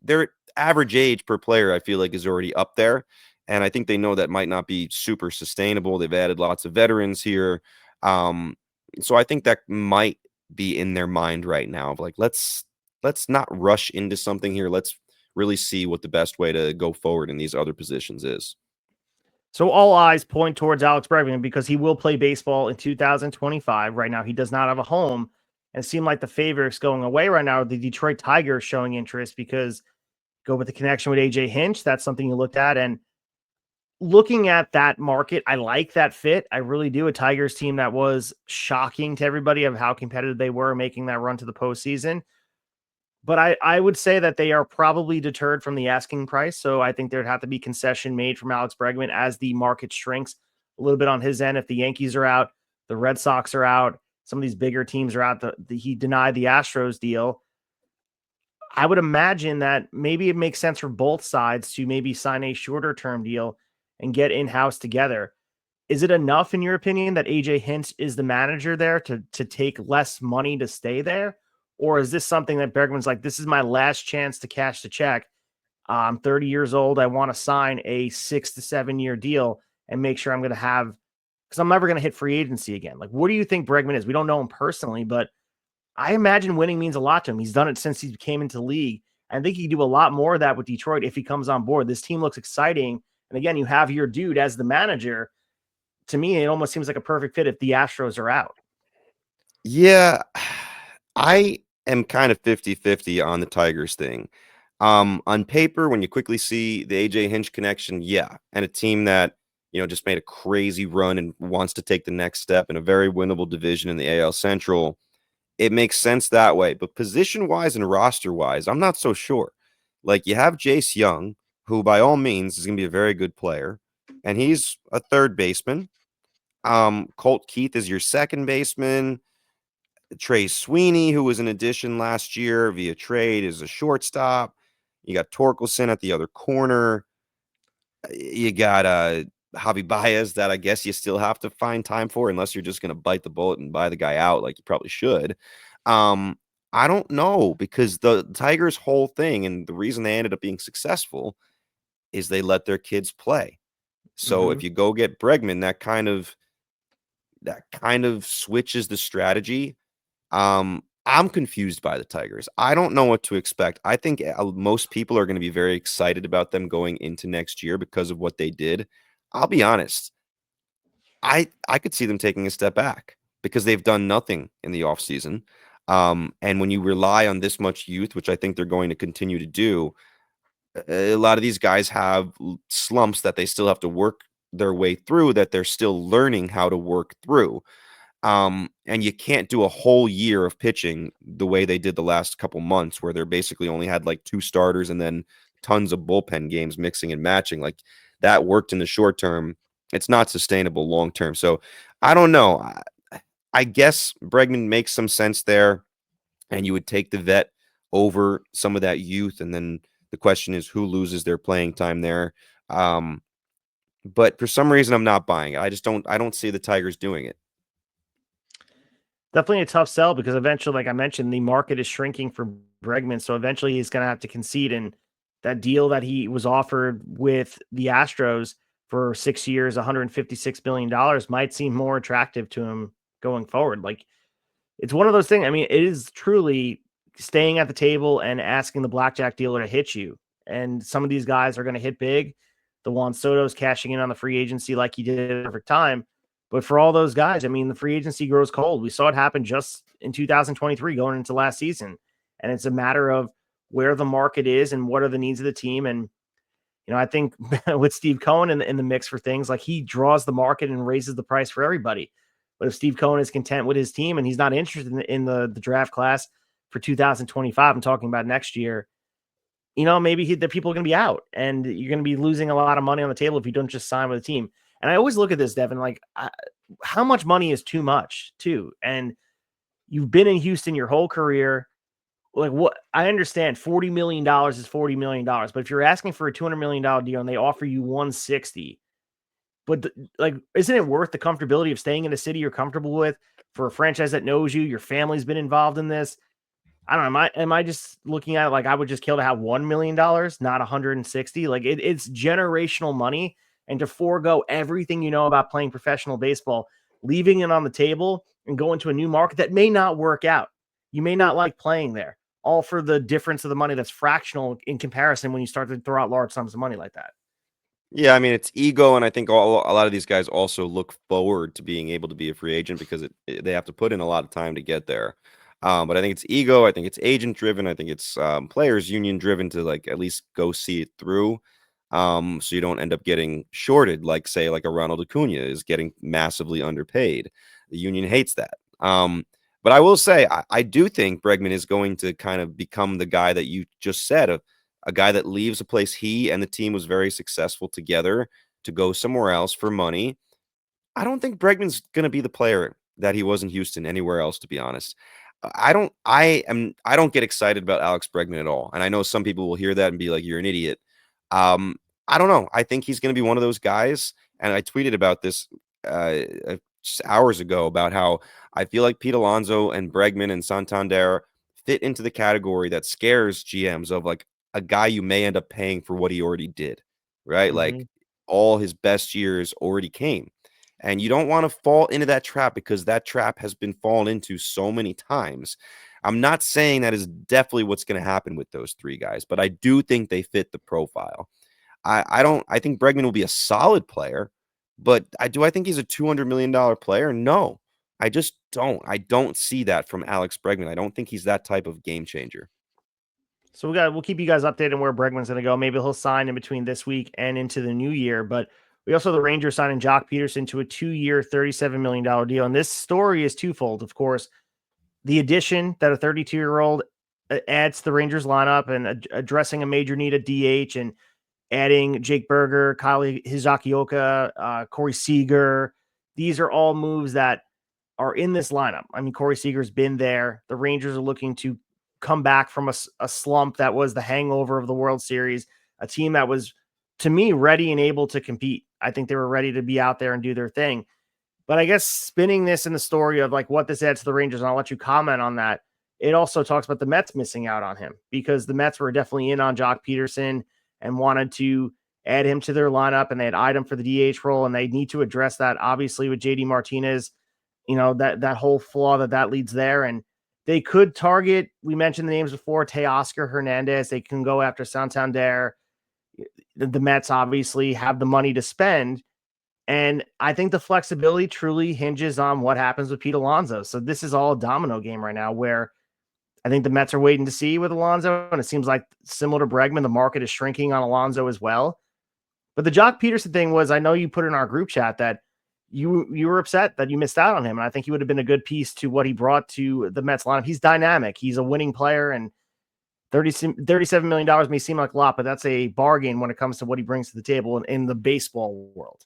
their average age per player, I feel like, is already up there. And I think they know that might not be super sustainable. They've added lots of veterans here. So I think that might be in their mind right now of like, let's not rush into something here. Let's really see what the best way to go forward in these other positions is. So all eyes point towards Alex Bregman because he will play baseball in 2025. Right now, he does not have a home. And it seemed like the favorites going away right now are the Detroit Tigers showing interest because go with the connection with AJ Hinch. That's something you looked at. And looking at that market, I like that fit. I really do. A Tigers team that was shocking to everybody of how competitive they were making that run to the postseason. But I would say that they are probably deterred from the asking price. So I think there'd have to be concession made from Alex Bregman as the market shrinks a little bit on his end. If the Yankees are out, the Red Sox are out, some of these bigger teams are out. He denied the Astros deal. I would imagine that maybe it makes sense for both sides to maybe sign a shorter term deal and get in-house together. Is it enough, in your opinion, that AJ Hinch is the manager there to take less money to stay there? Or is this something that Bergman's like, this is my last chance to cash the check? I'm 30 years old. I want to sign a 6 to 7 year deal and make sure I'm going to have, because I'm never going to hit free agency again. Like, what do you think Bregman is? We don't know him personally, but I imagine winning means a lot to him. He's done it since he came into the league. I think he can do a lot more of that with Detroit if he comes on board. This team looks exciting. And again, you have your dude as the manager. To me, it almost seems like a perfect fit if the Astros are out. Yeah, I am kind of 50-50 on the Tigers thing. On paper, when you quickly see the AJ Hinch connection, yeah, and a team that, just made a crazy run and wants to take the next step in a very winnable division in the AL Central, it makes sense that way. But position-wise and roster-wise, I'm not so sure. Like, you have Jace Young, who by all means is going to be a very good player, and he's a third baseman. Colt Keith is your second baseman. Trey Sweeney, who was an addition last year via trade, is a shortstop. You got Torkelson at the other corner. You got Javi Baez that I guess you still have to find time for unless you're just going to bite the bullet and buy the guy out like you probably should. I don't know because the Tigers' whole thing and the reason they ended up being successful is they let their kids play. So if you go get Bregman, that kind of switches the strategy. I'm confused by the Tigers. I don't know what to expect. I think most people are going to be very excited about them going into next year because of what they did. I'll be honest. I could see them taking a step back because they've done nothing in the offseason. And when you rely on this much youth, which I think they're going to continue to do, a lot of these guys have slumps that they still have to work their way through, that they're still learning how to work through. And you can't do a whole year of pitching the way they did the last couple months, where they're basically only had like 2 starters and then tons of bullpen games mixing and matching. Like that worked in the short term. It's not sustainable long term. So I don't know. I guess Bregman makes some sense there, and you would take the vet over some of that youth. And then the question is who loses their playing time there. But for some reason, I'm not buying it. I don't see the Tigers doing it. Definitely a tough sell because eventually, like I mentioned, the market is shrinking for Bregman. So eventually he's going to have to concede. And that deal that he was offered with the Astros for 6 years, $156 million might seem more attractive to him going forward. Like it's one of those things. I mean, it is truly staying at the table and asking the blackjack dealer to hit you. And some of these guys are going to hit big. The Juan Soto's cashing in on the free agency like he did at perfect time. But for all those guys, I mean, the free agency grows cold. We saw it happen just in 2023 going into last season. And it's a matter of where the market is and what are the needs of the team. And, I think with Steve Cohen in the mix for things, like he draws the market and raises the price for everybody. But if Steve Cohen is content with his team and he's not interested in the draft class for 2025, I'm talking about next year, maybe the people are going to be out and you're going to be losing a lot of money on the table if you don't just sign with a team. And I always look at this, Devin, like how much money is too much too? And you've been in Houston your whole career. Like what I understand, $40 million is $40 million. But if you're asking for a $200 million deal and they offer you 160, but isn't it worth the comfortability of staying in a city you're comfortable with for a franchise that knows you, your family's been involved in this? I don't know. Am I just looking at it like I would just kill to have $1 million, not 160? Like it's generational money, and to forego everything about playing professional baseball, leaving it on the table and going to a new market that may not work out. You may not like playing there, all for the difference of the money that's fractional in comparison when you start to throw out large sums of money like that. Yeah, I mean, it's ego, and I think a lot of these guys also look forward to being able to be a free agent because they have to put in a lot of time to get there. But I think it's ego. I think it's agent driven. I think it's players union driven to like at least go see it through. So you don't end up getting shorted, like say like a Ronald Acuna is getting massively underpaid. The union hates that. But I will say I do think Bregman is going to kind of become the guy that you just said, a guy that leaves a place he and the team was very successful together to go somewhere else for money. I don't think Bregman's going to be the player that he was in Houston anywhere else, to be honest. I don't get excited about Alex Bregman at all. And I know some people will hear that and be like, you're an idiot. I don't know. I think he's going to be one of those guys. And I tweeted about this just hours ago about how I feel like Pete Alonso and Bregman and Santander fit into the category that scares GMs of like a guy you may end up paying for what he already did, right? Like all his best years already came. And you don't want to fall into that trap because that trap has been fallen into so many times. I'm not saying that is definitely what's going to happen with those three guys, but I do think they fit the profile. I think Bregman will be a solid player, but I think he's a $200 million player? No, I just don't. I don't see that from Alex Bregman. I don't think he's that type of game changer. So we'll keep you guys updated on where Bregman's going to go. Maybe he'll sign in between this week and into the new year. But we also the Rangers signing Jock Peterson to a 2-year, $37 million deal. And this story is twofold. Of course, the addition that a 32-year-old adds to the Rangers lineup and addressing a major need at DH and adding Jake Berger, Kyle Hizakioka, Corey Seager. These are all moves that are in this lineup. I mean, Corey Seager's been there. The Rangers are looking to come back from a slump that was the hangover of the World Series, a team that was, to me, ready and able to compete. I think they were ready to be out there and do their thing. But I guess spinning this in the story of like what this adds to the Rangers, and I'll let you comment on that. It also talks about the Mets missing out on him because the Mets were definitely in on Jock Peterson and wanted to add him to their lineup, and they had eyed him for the DH role, and they need to address that obviously with JD Martinez, that whole flaw that leads there. And they could target, we mentioned the names before, Teoscar Hernandez. They can go after Santander. The Mets obviously have the money to spend. And I think the flexibility truly hinges on what happens with Pete Alonso. So this is all a domino game right now where I think the Mets are waiting to see with Alonso. And it seems like similar to Bregman, the market is shrinking on Alonso as well. But the Jock Peterson thing was, I know you put in our group chat that you were upset that you missed out on him. And I think he would have been a good piece to what he brought to the Mets lineup. He's dynamic. He's a winning player, and $37 million may seem like a lot, but that's a bargain when it comes to what he brings to the table in the baseball world.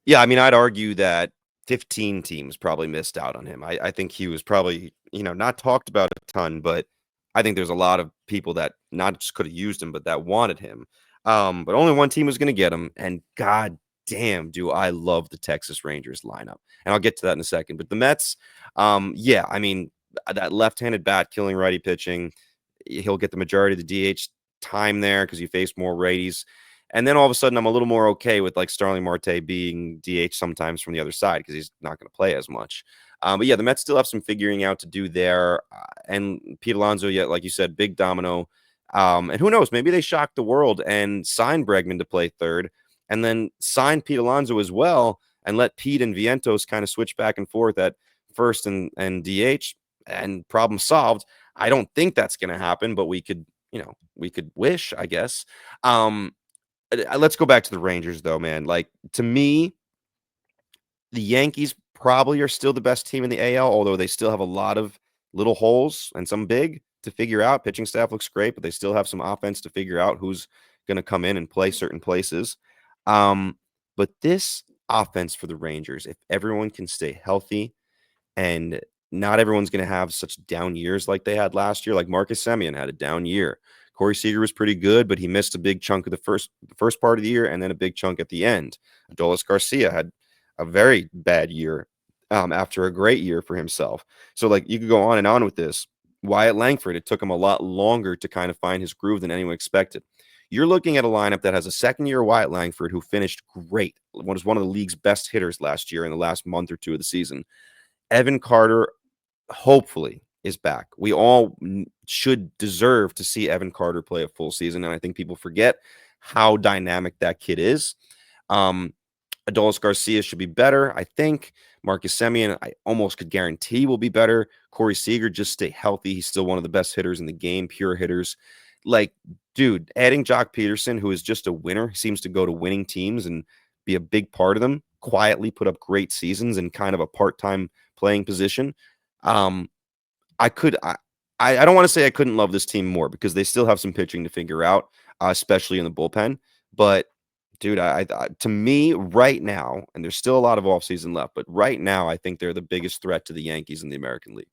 Yeah, I mean, I'd argue that 15 teams probably missed out on him. I think he was probably, not talked about a ton, but I think there's a lot of people that not just could have used him, but that wanted him. But only one team was going to get him. And God damn, do I love the Texas Rangers lineup. And I'll get to that in a second. But the Mets, yeah, I mean, that left-handed bat killing righty pitching, he'll get the majority of the DH time there because you face more righties. And then all of a sudden, I'm a little more okay with like Starling Marte being DH sometimes from the other side because he's not going to play as much. But yeah, the Mets still have some figuring out to do there. And Pete Alonso, yet like you said, big domino. And who knows? Maybe they shock the world and sign Bregman to play third, and then sign Pete Alonso as well, and let Pete and Vientos kind of switch back and forth at first and DH, and problem solved. I don't think that's going to happen, but we could wish, I guess. let's go back to the Rangers, though, man. Like, to me, the Yankees probably are still the best team in the AL, although they still have a lot of little holes and some big to figure out. Pitching staff looks great, but they still have some offense to figure out who's going to come in and play certain places. But this offense for the Rangers, if everyone can stay healthy, and not everyone's going to have such down years like they had last year. Like Marcus Semien had a down year. Corey Seager was pretty good, but he missed a big chunk of the first part of the year and then a big chunk at the end. Adolis Garcia had a very bad year after a great year for himself. So, like, you could go on and on with this. Wyatt Langford, it took him a lot longer to kind of find his groove than anyone expected. You're looking at a lineup that has a second-year Wyatt Langford who finished great, was one of the league's best hitters last year in the last month or two of the season. Evan Carter, hopefully, is back. We all should deserve to see Evan Carter play a full season, and I think people forget how dynamic that kid is. Adolis Garcia should be better, I think. Marcus Semien, I almost could guarantee will be better. Corey Seager, just stay healthy. He's still one of the best hitters in the game, pure hitters. Like, dude, adding Jock Peterson, who is just a winner, seems to go to winning teams and be a big part of them, quietly put up great seasons in kind of a part-time playing position. I don't want to say I couldn't love this team more because they still have some pitching to figure out, especially in the bullpen. But dude, to me right now, and there's still a lot of offseason left, but right now I think they're the biggest threat to the Yankees in the American League.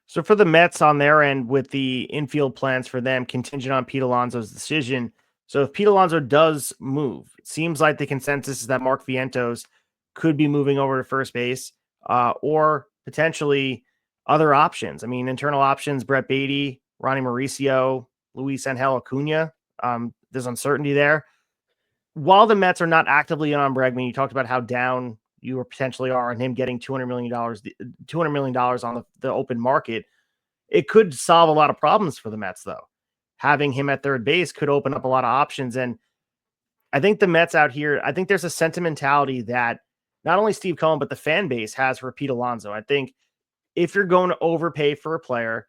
So for the Mets on their end, with the infield plans for them contingent on Pete Alonso's decision. So if Pete Alonso does move, it seems like the consensus is that Mark Vientos could be moving over to first base, or potentially other options. I mean, internal options: Brett Beatty, Ronnie Mauricio, Luis Angel Acuna. There's uncertainty there. While the Mets are not actively in on Bregman, you talked about how down you potentially are on him getting $200 million on the open market. It could solve a lot of problems for the Mets, though. Having him at third base could open up a lot of options. And I think the Mets out here, I think there's a sentimentality that not only Steve Cohen, but the fan base has for Pete Alonso. I think if you're going to overpay for a player,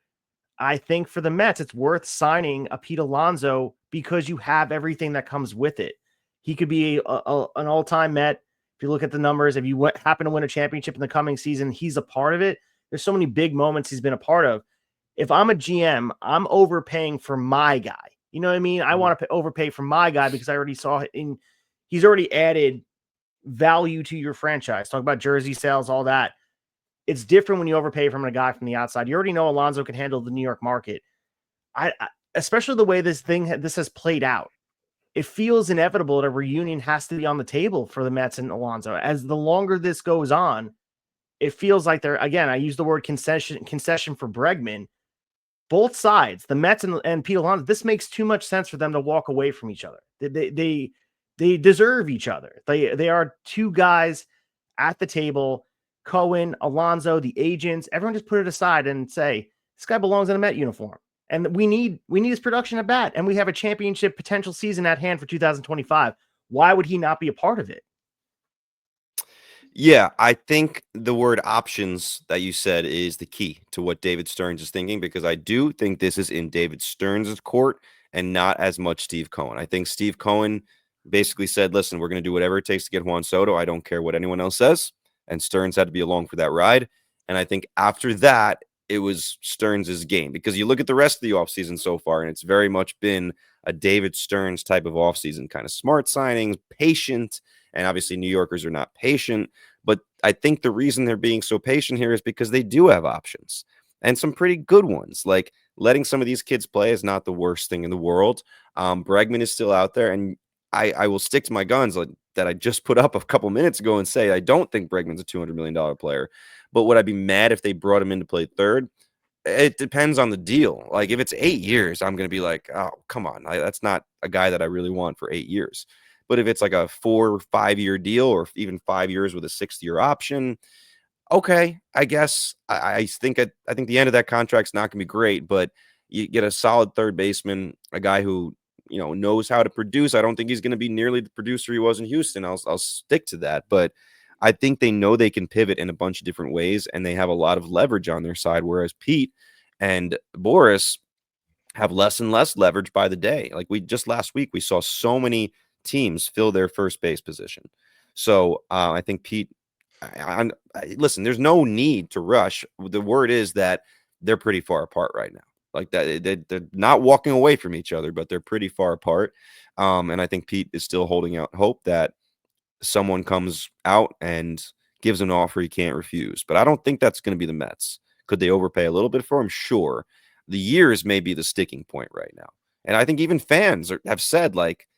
I think for the Mets, it's worth signing a Pete Alonso because you have everything that comes with it. He could be an all-time Met. If you look at the numbers, if you happen to win a championship in the coming season, he's a part of it. There's so many big moments he's been a part of. If I'm a GM, I'm overpaying for my guy. You know what I mean? I want to overpay for my guy because I already saw it he's already added value to your franchise. Talk about jersey sales, all that. It's different when you overpay from a guy from the outside. You already know Alonso can handle the New York market. I especially the way this has played out. It feels inevitable that a reunion has to be on the table for the Mets and Alonso. As the longer this goes on, it feels like they're, again, I use the word concession for Bregman. Both sides, the Mets and Pete Alonso, this makes too much sense for them to walk away from each other. They deserve each other. They are two guys at the table. Cohen, Alonso, the agents, everyone just put it aside and say, this guy belongs in a Met uniform. And we need his production at bat. And we have a championship potential season at hand for 2025. Why would he not be a part of it? Yeah, I think the word options that you said is the key to what David Stearns is thinking, because I do think this is in David Stearns' court and not as much Steve Cohen. I think Steve Cohen basically said, listen, we're going to do whatever it takes to get Juan Soto. I don't care what anyone else says. And Stearns had to be along for that ride. And I think after that, it was Stearns' game, because you look at the rest of the offseason so far, and it's very much been a David Stearns type of offseason, kind of smart signings, patient, and obviously New Yorkers are not patient. But I think the reason they're being so patient here is because they do have options, and some pretty good ones. Like, letting some of these kids play is not the worst thing in the world. Bregman is still out there, and I will stick to my guns that I just put up a couple minutes ago and say I don't think Bregman's a $200 million player. But would I be mad if they brought him in to play third? It depends on the deal. Like, if it's 8 years, I'm going to be like, oh, come on. That's not a guy that I really want for 8 years. But if it's like a 4 or 5 year deal, or even 5 years with a 6th year option, okay, I guess I think the end of that contract's not going to be great, but you get a solid third baseman, a guy who, knows how to produce. I don't think he's going to be nearly the producer he was in Houston. I'll stick to that, but I think they know they can pivot in a bunch of different ways, and they have a lot of leverage on their side. Whereas Pete and Boris have less and less leverage by the day. Like we just last week, we saw so many teams fill their first base position. So I think Pete, listen, there's no need to rush. The word is that they're pretty far apart right now. Like that, they're not walking away from each other, but they're pretty far apart. And I think Pete is still holding out hope that someone comes out and gives an offer he can't refuse. But I don't think that's going to be the Mets. Could they overpay a little bit for him? Sure. The years may be the sticking point right now. And I think even fans have said, like,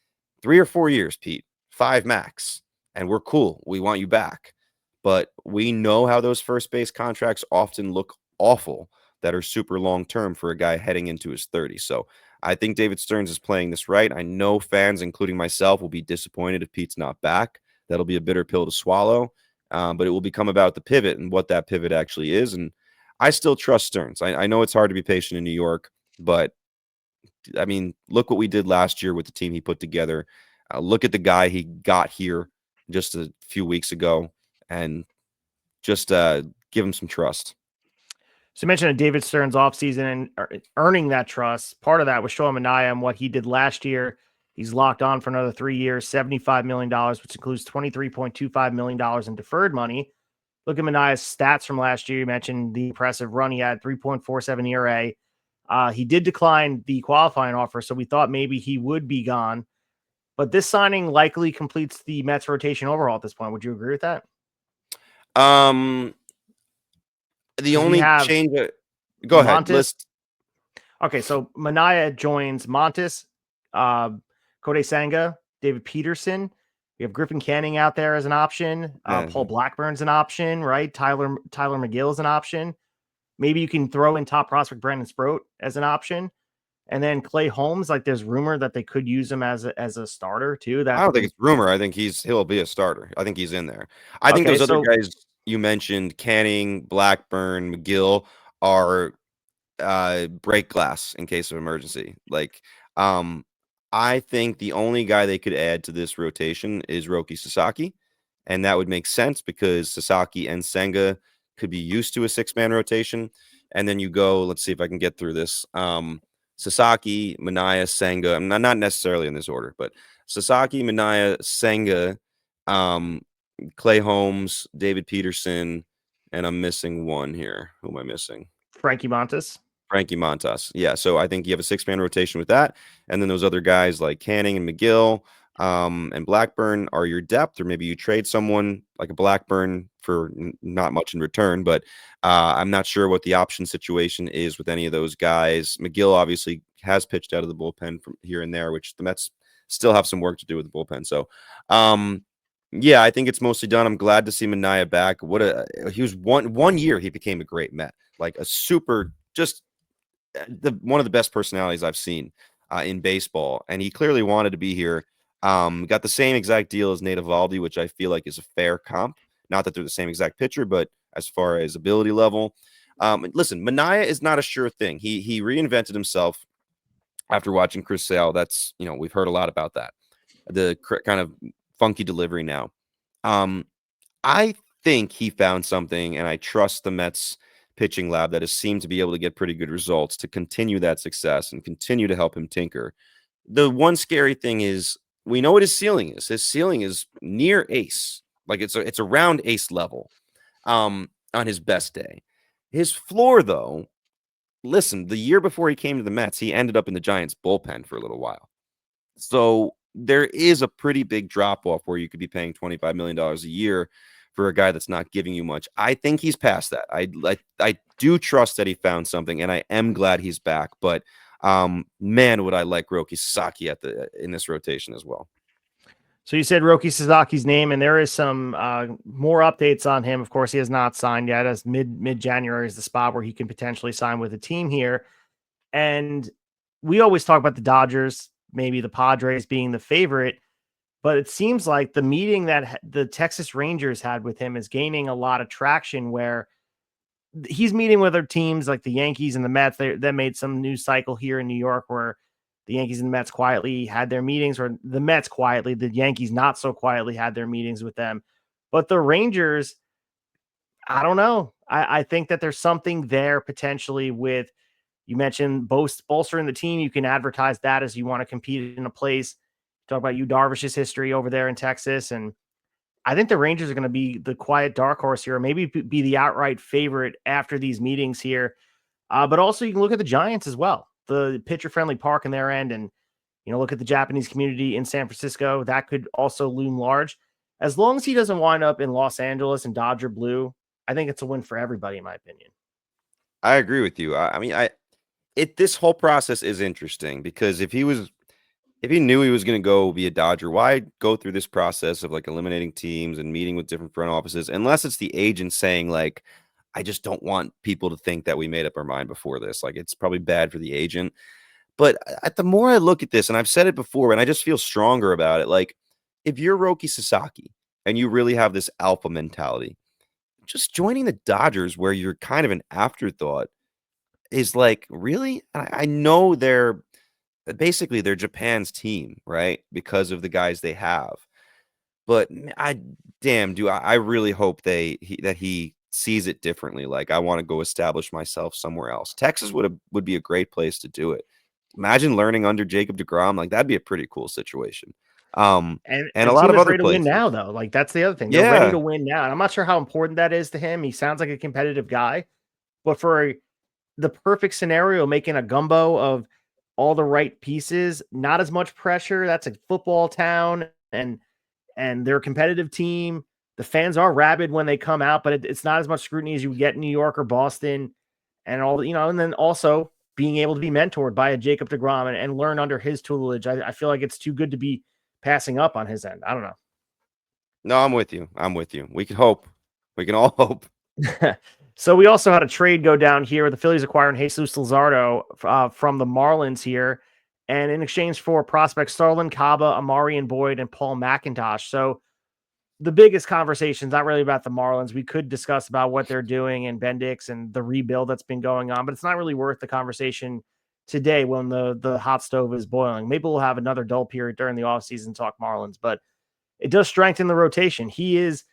3 or 4 years, Pete, 5 max, and we're cool. We want you back. But we know how those first base contracts often look awful that are super long term for a guy heading into his 30s. So I think David Stearns is playing this right. I know fans, including myself, will be disappointed if Pete's not back. That'll be a bitter pill to swallow. But it will become about the pivot and what that pivot actually is. And I still trust Stearns. I know it's hard to be patient in New York, but I mean, look what we did last year with the team he put together. Look at the guy he got here just a few weeks ago, and just give him some trust. So you mentioned David Stearns offseason and earning that trust. Part of that was showing Manaea and what he did last year. He's locked on for another 3 years, $75 million, which includes $23.25 million in deferred money. Look at Manaea's stats from last year. You mentioned the impressive run he had, 3.47 ERA. He did decline the qualifying offer, so we thought maybe he would be gone. But this signing likely completes the Mets rotation overhaul at this point. Would you agree with that? The only change. Go ahead. List. Okay, so Manaea joins Montes, Kodai Senga, David Peterson. We have Griffin Canning out there as an option. Paul Blackburn's an option, right? Tyler McGill is an option. Maybe you can throw in top prospect Brandon Sproat as an option. And then Clay Holmes, like there's rumor that they could use him as a starter too. I don't think it's rumor. I think he'll be a starter. I think he's in there. I think those other guys you mentioned, Canning, Blackburn, McGill, are break glass in case of emergency. Like, I think the only guy they could add to this rotation is Roki Sasaki, and that would make sense because Sasaki and Senga could be used to a 6-man rotation. And then you go, let's see if I can get through this. Sasaki, Manaea, Senga. I'm not necessarily in this order, but Sasaki, Manaea, Senga, Clay Holmes, David Peterson, and I'm missing one here. Who am I missing? Frankie Montas. Yeah. So I think you have a 6-man rotation with that. And then those other guys like Canning and McGill and Blackburn are your depth, or maybe you trade someone like a Blackburn for not much in return. But I'm not sure what the option situation is with any of those guys. McGill obviously has pitched out of the bullpen from here and there, which the Mets still have some work to do with the bullpen. So, yeah, I think it's mostly done. I'm glad to see Manaea back. He was one year he became a great Met, like a super, just one of the best personalities I've seen in baseball, and he clearly wanted to be here. Got the same exact deal as Nate Eovaldi, which I feel like is a fair comp. Not that they're the same exact pitcher, but as far as ability level, listen, Manaea is not a sure thing. He reinvented himself after watching Chris Sale. That's, we've heard a lot about that. The kind of funky delivery now. I think he found something, and I trust the Mets pitching lab that has seemed to be able to get pretty good results to continue that success and continue to help him tinker. The one scary thing is we know what his ceiling is. His ceiling is near ace. Like it's around ace level on his best day. His floor, though, listen, the year before he came to the Mets, he ended up in the Giants bullpen for a little while. So there is a pretty big drop off where you could be paying $25 million a year for a guy that's not giving you much. I think he's past that. I do trust that he found something, and I am glad he's back. But man, would I like Roki Sasaki in this rotation as well. So you said Roki Sasaki's name, and there is some more updates on him. Of course, he has not signed yet. As mid-January is the spot where he can potentially sign with a team here. And we always talk about the Dodgers, maybe the Padres being the favorite, but it seems like the meeting that the Texas Rangers had with him is gaining a lot of traction, where he's meeting with other teams like the Yankees and the Mets. They made some news cycle here in New York where the Yankees and the Mets quietly had their meetings, or the Mets quietly, the Yankees not so quietly had their meetings with them. But the Rangers, I don't know. I think that there's something there potentially with, You mentioned bolstering the team. You can advertise that as you want to compete in a place. Talk about Yu Darvish's history over there in Texas. And I think the Rangers are going to be the quiet dark horse here, or maybe be the outright favorite after these meetings here. But also you can look at the Giants as well, the pitcher-friendly park in their end, and look at the Japanese community in San Francisco. That could also loom large. As long as he doesn't wind up in Los Angeles and Dodger blue, I think it's a win for everybody, in my opinion. I agree with you. I mean, this whole process is interesting because if he knew he was going to go be a Dodger, why go through this process of like eliminating teams and meeting with different front offices unless it's the agent saying like, I just don't want people to think that we made up our mind before this. Like, it's probably bad for the agent. But the more I look at this, and I've said it before, and I just feel stronger about it, like if you're Roki Sasaki and you really have this alpha mentality, just joining the Dodgers where you're kind of an afterthought is like, really? I know they're Japan's team, right? Because of the guys they have. But I really hope that he sees it differently. Like, I want to go establish myself somewhere else. Texas would be a great place to do it. Imagine learning under Jacob deGrom. Like, that'd be a pretty cool situation. And a the lot team of is other ready to win places now, though. Like, that's the other thing. They're ready to win now. And I'm not sure how important that is to him. He sounds like a competitive guy, but for the perfect scenario, making a gumbo of all the right pieces, not as much pressure. That's a football town, and they're a competitive team. The fans are rabid when they come out, but it's not as much scrutiny as you get in New York or Boston, and and then also being able to be mentored by a Jacob deGrom and learn under his tutelage. I feel like it's too good to be passing up on his end. I don't know. No, I'm with you. We can hope. We can all hope. So we also had a trade go down here with the Phillies acquiring Jesus Luzardo from the Marlins here, and in exchange for prospects Starlin Caba, Amari and Boyd, and Paul McIntosh. So the biggest conversation is not really about the Marlins. We could discuss about what they're doing and Bendix and the rebuild that's been going on, but it's not really worth the conversation today when the hot stove is boiling. Maybe we'll have another dull period during the offseason talk Marlins, but it does strengthen the rotation. He is,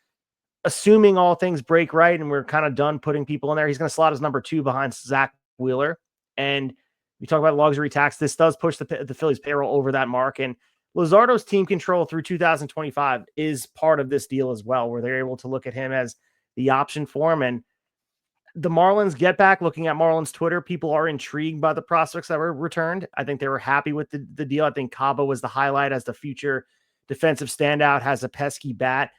assuming all things break right and we're kind of done putting people in there, he's going to slot as number 2 behind Zach Wheeler. And we talk about luxury tax. This does push the Phillies payroll over that mark. And Luzardo's team control through 2025 is part of this deal as well, where they're able to look at him as the option for him. And the Marlins get back, looking at Marlins Twitter, people are intrigued by the prospects that were returned. I think they were happy with the deal. I think Caba was the highlight as the future defensive standout, has a pesky bat.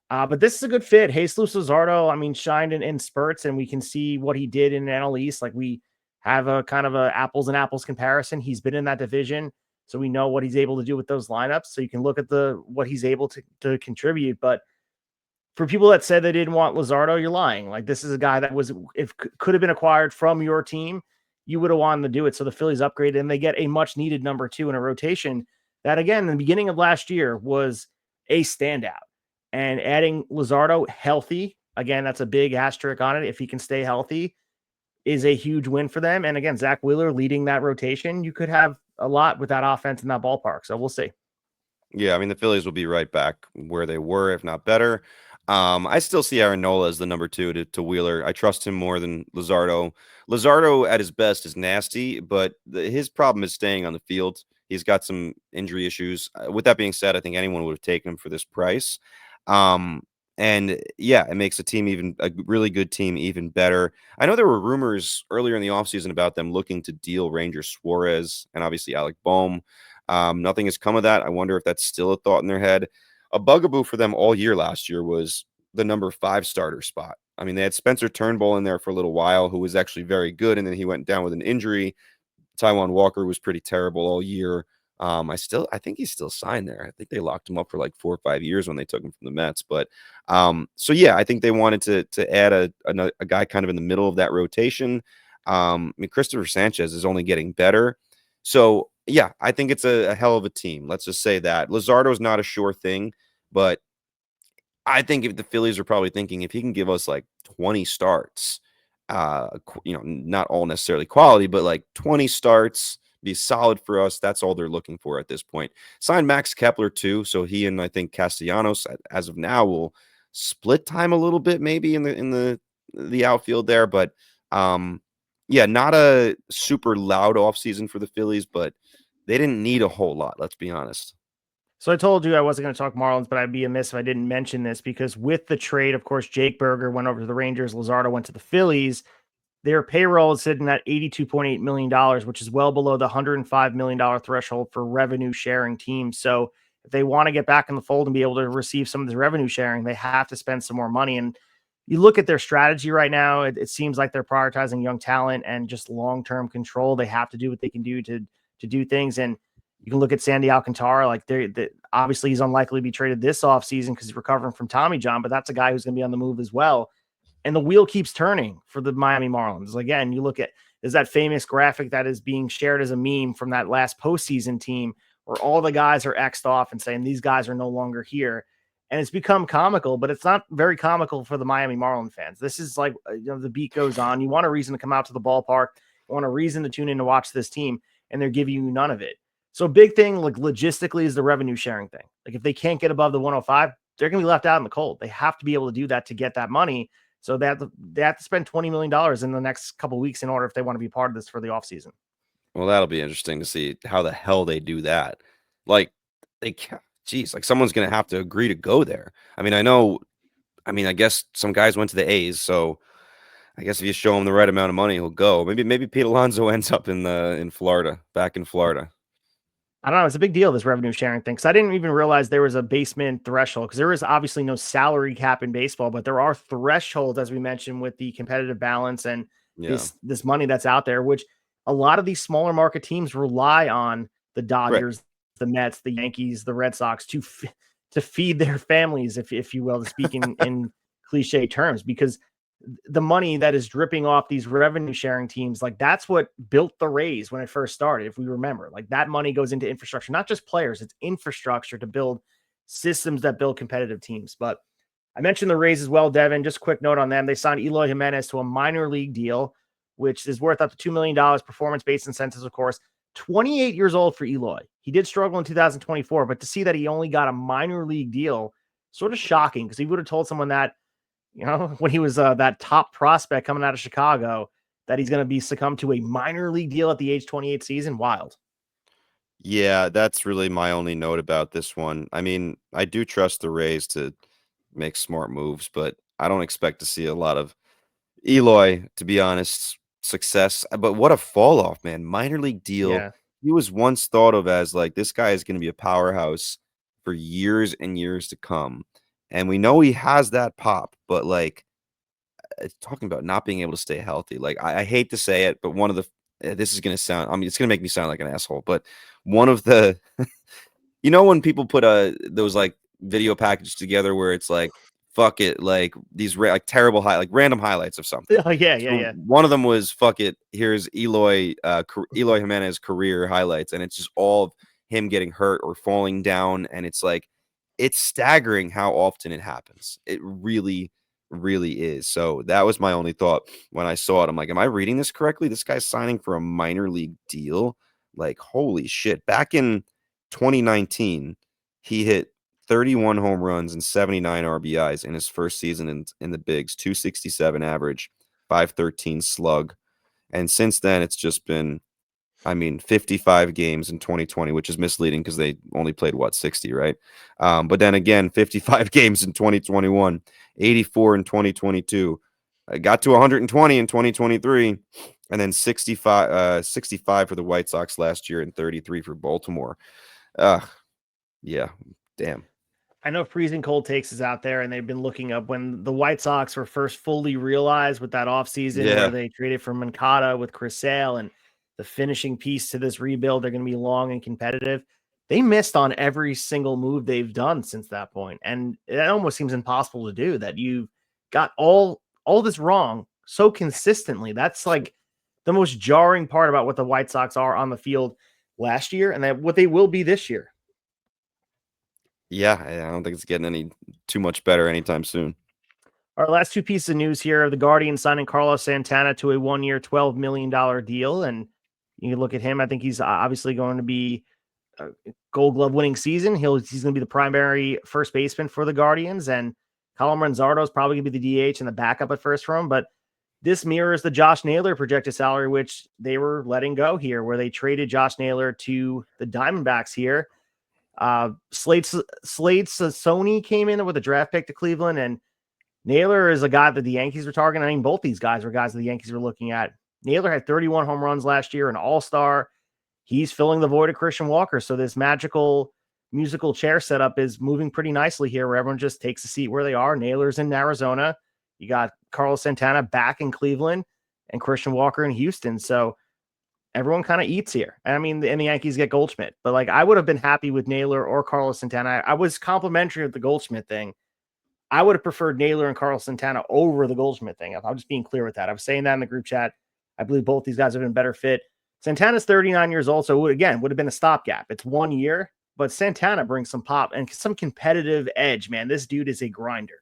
But this is a good fit. Jesus Luzardo, I mean, shined in spurts, and we can see what he did in NL East. Like, we have a kind of a apples and apples comparison. He's been in that division, so we know what he's able to do with those lineups. So you can look at what he's able to contribute. But for people that said they didn't want Luzardo, you're lying. Like, this is a guy that could have been acquired from your team, you would have wanted to do it. So the Phillies upgraded, and they get a much needed number 2 in a rotation that, again, in the beginning of last year was a standout. And adding Luzardo healthy, again, that's a big asterisk on it. If he can stay healthy, is a huge win for them. And again, Zach Wheeler leading that rotation, you could have a lot with that offense in that ballpark. So we'll see. Yeah, I mean, the Phillies will be right back where they were, if not better. I still see Aaron Nola as the number 2 to Wheeler. I trust him more than Luzardo. Luzardo at his best is nasty, but his problem is staying on the field. He's got some injury issues. With that being said, I think anyone would have taken him for this price. And yeah, it makes a really good team even better. I know there were rumors earlier in the offseason about them looking to deal Ranger Suarez and obviously Alec Boehm. Nothing has come of that. I wonder if that's still a thought in their head. A bugaboo for them all year last year was the number 5 starter spot. I mean, they had Spencer Turnbull in there for a little while, who was actually very good, and then he went down with an injury. Taijuan Walker was pretty terrible all year. I think he's still signed there. I think they locked him up for like 4 or 5 years when they took him from the Mets. But so yeah, I think they wanted to add a guy kind of in the middle of that rotation. I mean, Christopher Sanchez is only getting better. So yeah, I think it's a hell of a team. Let's just say that. Luzardo is not a sure thing, but I think if the Phillies are probably thinking if he can give us like 20 starts, not all necessarily quality, but like 20 starts, be solid for us. That's all they're looking for at this point. Sign Max Kepler too, so he and I think Castellanos as of now will split time a little bit, maybe in the outfield there. But Yeah, not a super loud offseason for the Phillies, but they didn't need a whole lot, let's be honest. So I told you I wasn't going to talk Marlins, but I'd be amiss if I didn't mention this because with the trade, of course, Jake Berger went over to the Rangers, Luzardo went to the Phillies. Their payroll is sitting at $82.8 million, which is well below the $105 million threshold for revenue sharing teams. So if they want to get back in the fold and be able to receive some of this revenue sharing, they have to spend some more money. And you look at their strategy right now, it seems like they're prioritizing young talent and just long-term control. They have to do what they can do to do things. And you can look at Sandy Alcantara, like obviously he's unlikely to be traded this offseason because he's recovering from Tommy John, but that's a guy who's going to be on the move as well. And the wheel keeps turning for the Miami Marlins. Again, you look at there's that famous graphic that is being shared as a meme from that last postseason team where all the guys are X'd off and saying these guys are no longer here. And it's become comical, but it's not very comical for the Miami Marlins fans. This is like, the beat goes on. You want a reason to come out to the ballpark. You want a reason to tune in to watch this team, and they're giving you none of it. So big thing, like logistically, is the revenue sharing thing. Like if they can't get above the 105, they're going to be left out in the cold. They have to be able to do that to get that money. So they have to spend $20 million in the next couple of weeks in order if they want to be part of this for the offseason. Well, that'll be interesting to see how the hell they do that. Like, they can't, geez, like someone's going to have to agree to go there. I mean, I guess some guys went to the A's, so I guess if you show him the right amount of money, he'll go. Maybe Pete Alonso ends up in Florida, back in Florida. I don't know. It's a big deal, this revenue sharing thing. Because I didn't even realize there was a basement threshold because there is obviously no salary cap in baseball, but there are thresholds, as we mentioned, with the competitive balance and Yeah. this money that's out there, which a lot of these smaller market teams rely on the Dodgers, the Mets, the Yankees, the Red Sox to feed their families, if you will, to speak in cliche terms, because the money that is dripping off these revenue sharing teams, like that's what built the Rays when it first started. If we remember, like that money goes into infrastructure, not just players, it's infrastructure to build systems that build competitive teams. But I mentioned the Rays as well, Devin. Just a quick note on them. They signed Eloy Jimenez to a minor league deal, which is worth up to $2 million, performance-based incentives, of course. 28 years old for Eloy. He did struggle in 2024, but to see that he only got a minor league deal, sort of shocking, because he would have told someone that, when he was that top prospect coming out of Chicago, that he's going to be succumb to a minor league deal at the age 28 season. Wild. Yeah, that's really my only note about this one. I mean, I do trust the Rays to make smart moves, but I don't expect to see a lot of Eloy, to be honest, success. But what a fall off, man. Minor league deal. Yeah. He was once thought of as like this guy is going to be a powerhouse for years and years to come. And we know he has that pop, but like it's talking about not being able to stay healthy. Like I hate to say it, but one of the this is gonna sound, I mean, it's gonna make me sound like an asshole, but one of the when people put those like video packages together where it's like fuck it, like these like terrible like random highlights of something. Oh, yeah. So one of them was fuck it, here's Eloy Jimenez career highlights, and it's just all of him getting hurt or falling down, and it's like it's staggering how often it happens. It really really is. So that was my only thought when I saw it. I'm like, am I reading this correctly? This guy's signing for a minor league deal. Like, holy shit. Back in 2019, he hit 31 home runs and 79 RBIs in his first season in the bigs, 267 average, 513 slug. And since then, it's just been, 55 games in 2020, which is misleading because they only played 60, right? But then again, 55 games in 2021, 84 in 2022. I got to 120 in 2023, and then 65 for the White Sox last year and 33 for Baltimore. Yeah, damn. I know Freezing Cold Takes is out there, and they've been looking up when the White Sox were first fully realized with that offseason where they traded for Moncada with Chris Sale, and the finishing piece to this rebuild, they're going to be long and competitive. They missed on every single move they've done since that point. And it almost seems impossible to do that. You've got all this wrong so consistently. That's like the most jarring part about what the White Sox are on the field last year and what they will be this year. Yeah, I don't think it's getting any too much better anytime soon. Our last two pieces of news here: the Guardians signing Carlos Santana to a 1-year, $12 million deal. And you can look at him. I think he's obviously going to be a Gold Glove winning season. He's going to be the primary first baseman for the Guardians. And Colin Manzardo is probably going to be the DH and the backup at first for him. But This mirrors the Josh Naylor projected salary, which they were letting go here, where they traded Josh Naylor to the Diamondbacks here. Slade Sony came in with a draft pick to Cleveland, and Naylor is a guy that the Yankees were targeting. I mean, both these guys were guys that the Yankees were looking at. Naylor had 31 home runs last year, an all-star. He's filling the void of Christian Walker. So this magical musical chair setup is moving pretty nicely here, where everyone just takes a seat where they are. Naylor's in Arizona. You got Carlos Santana back in Cleveland and Christian Walker in Houston. So everyone kind of eats here. I mean, and the Yankees get Goldschmidt, but like I would have been happy with Naylor or Carlos Santana. I was complimentary of the Goldschmidt thing. I would have preferred Naylor and Carlos Santana over the Goldschmidt thing. I'm just being clear with that. I was saying that in the group chat. I believe both these guys have been better fit. Santana's 39 years old, so would have been a stopgap. It's 1 year, but Santana brings some pop and some competitive edge, man. This dude is a grinder.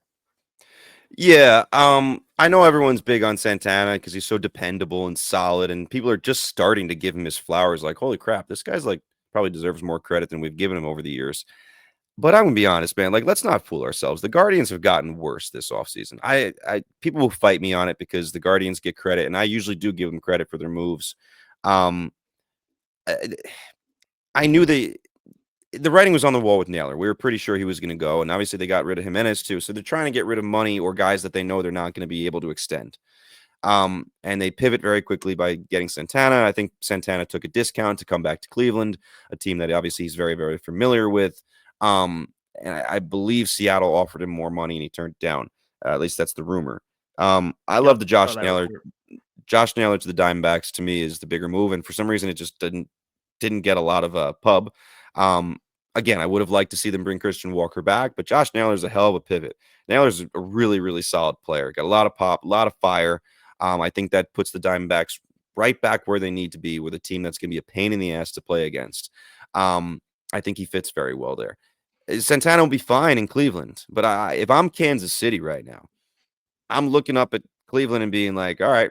Yeah, I know everyone's big on Santana because he's so dependable and solid, and people are just starting to give him his flowers. Like, holy crap, this guy's like probably deserves more credit than we've given him over the years. But I'm gonna be honest, man. Like, let's not fool ourselves. The Guardians have gotten worse this offseason. People will fight me on it because the Guardians get credit, and I usually do give them credit for their moves. I knew the writing was on the wall with Naylor. We were pretty sure he was going to go, and obviously they got rid of Jimenez too. So they're trying to get rid of money or guys that they know they're not going to be able to extend. And they pivot very quickly by getting Santana. I think Santana took a discount to come back to Cleveland, a team that obviously he's very, very familiar with. And I believe Seattle offered him more money and he turned it down. At least that's the rumor. I love the Josh Naylor. Josh Naylor to the Diamondbacks to me is the bigger move, and for some reason it just didn't get a lot of pub. Again, I would have liked to see them bring Christian Walker back, but Josh Naylor's a hell of a pivot. Naylor's a really, really solid player. Got a lot of pop, a lot of fire. I think that puts the Diamondbacks right back where they need to be, with a team that's going to be a pain in the ass to play against. I think he fits very well there. Santana will be fine in Cleveland, but if I'm Kansas City right now, I'm looking up at Cleveland and being like, all right,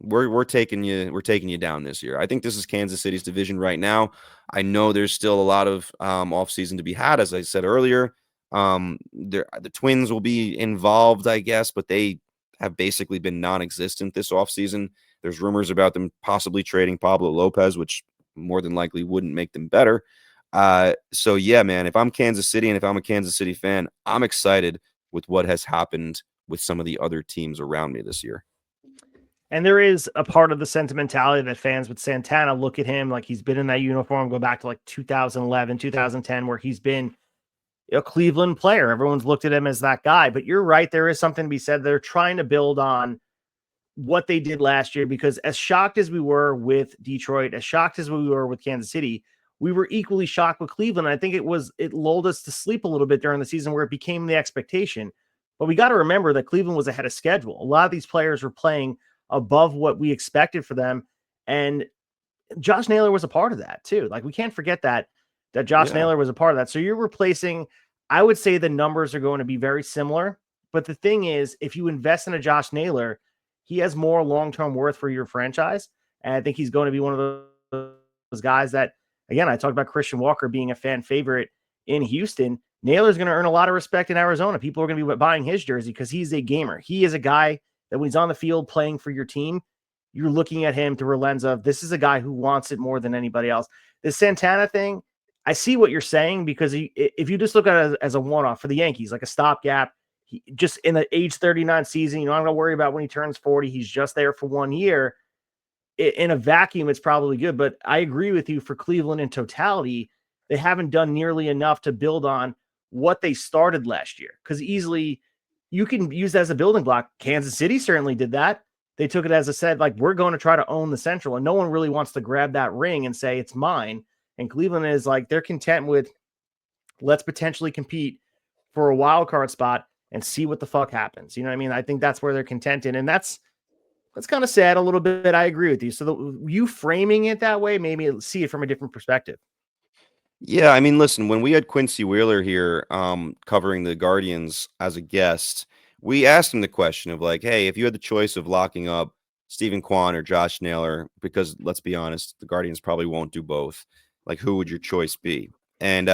we're taking you down this year. I think this is Kansas City's division right now. I know there's still a lot of offseason to be had, as I said earlier. The Twins will be involved, I guess, but they have basically been non-existent this offseason. There's rumors about them possibly trading Pablo Lopez, which more than likely wouldn't make them better. So yeah, man, if I'm Kansas City and if I'm a Kansas City fan, I'm excited with what has happened with some of the other teams around me this year. And there is a part of the sentimentality that fans with Santana look at him like he's been in that uniform, go back to like 2011, 2010, where he's been a Cleveland player. Everyone's looked at him as that guy. But you're right. There is something to be said. They're trying to build on what they did last year, because as shocked as we were with Detroit, as shocked as we were with Kansas City, we were equally shocked with Cleveland. I think it lulled us to sleep a little bit during the season where it became the expectation. But we got to remember that Cleveland was ahead of schedule. A lot of these players were playing above what we expected for them. And Josh Naylor was a part of that too. Like, we can't forget that Josh Naylor was a part of that. So you're replacing, I would say the numbers are going to be very similar. But the thing is, if you invest in a Josh Naylor, he has more long-term worth for your franchise. And I think he's going to be one of those guys that, again, I talked about Christian Walker being a fan favorite in Houston. Naylor's going to earn a lot of respect in Arizona. People are going to be buying his jersey because he's a gamer. He is a guy that when he's on the field playing for your team, you're looking at him through a lens of, this is a guy who wants it more than anybody else. The Santana thing, I see what you're saying, because if you just look at it as a one-off for the Yankees, like a stopgap, just in the age 39 season, I'm going to worry about when he turns 40. He's just there for 1 year. In a vacuum, it's probably good. But I agree with you, for Cleveland in totality, they haven't done nearly enough to build on what they started last year. Because easily you can use that as a building block. Kansas City certainly did that. They took it, as I said, like, we're going to try to own the Central, and no one really wants to grab that ring and say it's mine. And Cleveland is like, they're content with, let's potentially compete for a wild card spot and see what the fuck happens. You know what I mean? I think that's where they're contented, and that's kind of sad a little bit. I agree with you. So you framing it that way made me see it from a different perspective. Yeah, I mean, listen, when we had Quincy Wheeler here covering the Guardians as a guest, we asked him the question of like, hey, if you had the choice of locking up Stephen Kwan or Josh Naylor, because let's be honest, the Guardians probably won't do both, like, who would your choice be? And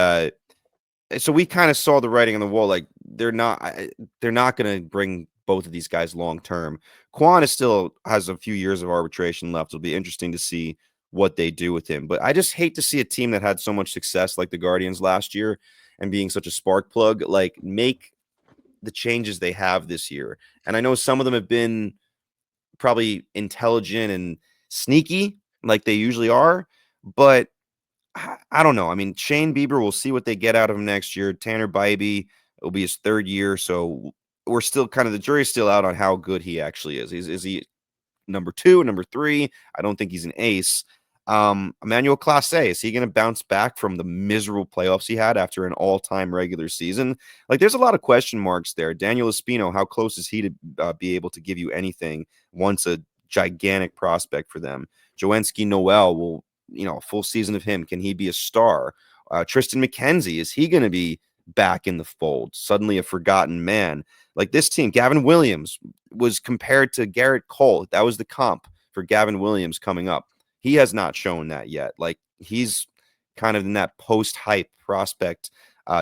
so we kind of saw the writing on the wall, like they're not going to bring both of these guys long term. Quan is still has a few years of arbitration left. It'll be interesting to see what they do with him. But I just hate to see a team that had so much success like the Guardians last year and being such a spark plug, like make the changes they have this year. And I know some of them have been probably intelligent and sneaky like they usually are, but I don't know. I mean, Shane Bieber, we'll see what they get out of him next year. Tanner Bybee, it'll be his third year, so we're still kind of the jury's still out on how good he actually is. Is he number 2, number 3? I don't think he's an ace. Emmanuel Clase, is he going to bounce back from the miserable playoffs he had after an all-time regular season? Like, there's a lot of question marks there. Daniel Espino, how close is he to be able to give you anything once a gigantic prospect for them? Joenski Noel will, a full season of him. Can he be a star? Tristan McKenzie, is he going to be back in the fold? Suddenly a forgotten man. Like this team, Gavin Williams was compared to Garrett Cole. That was the comp for Gavin Williams coming up. He has not shown that yet. Like he's kind of in that post-hype prospect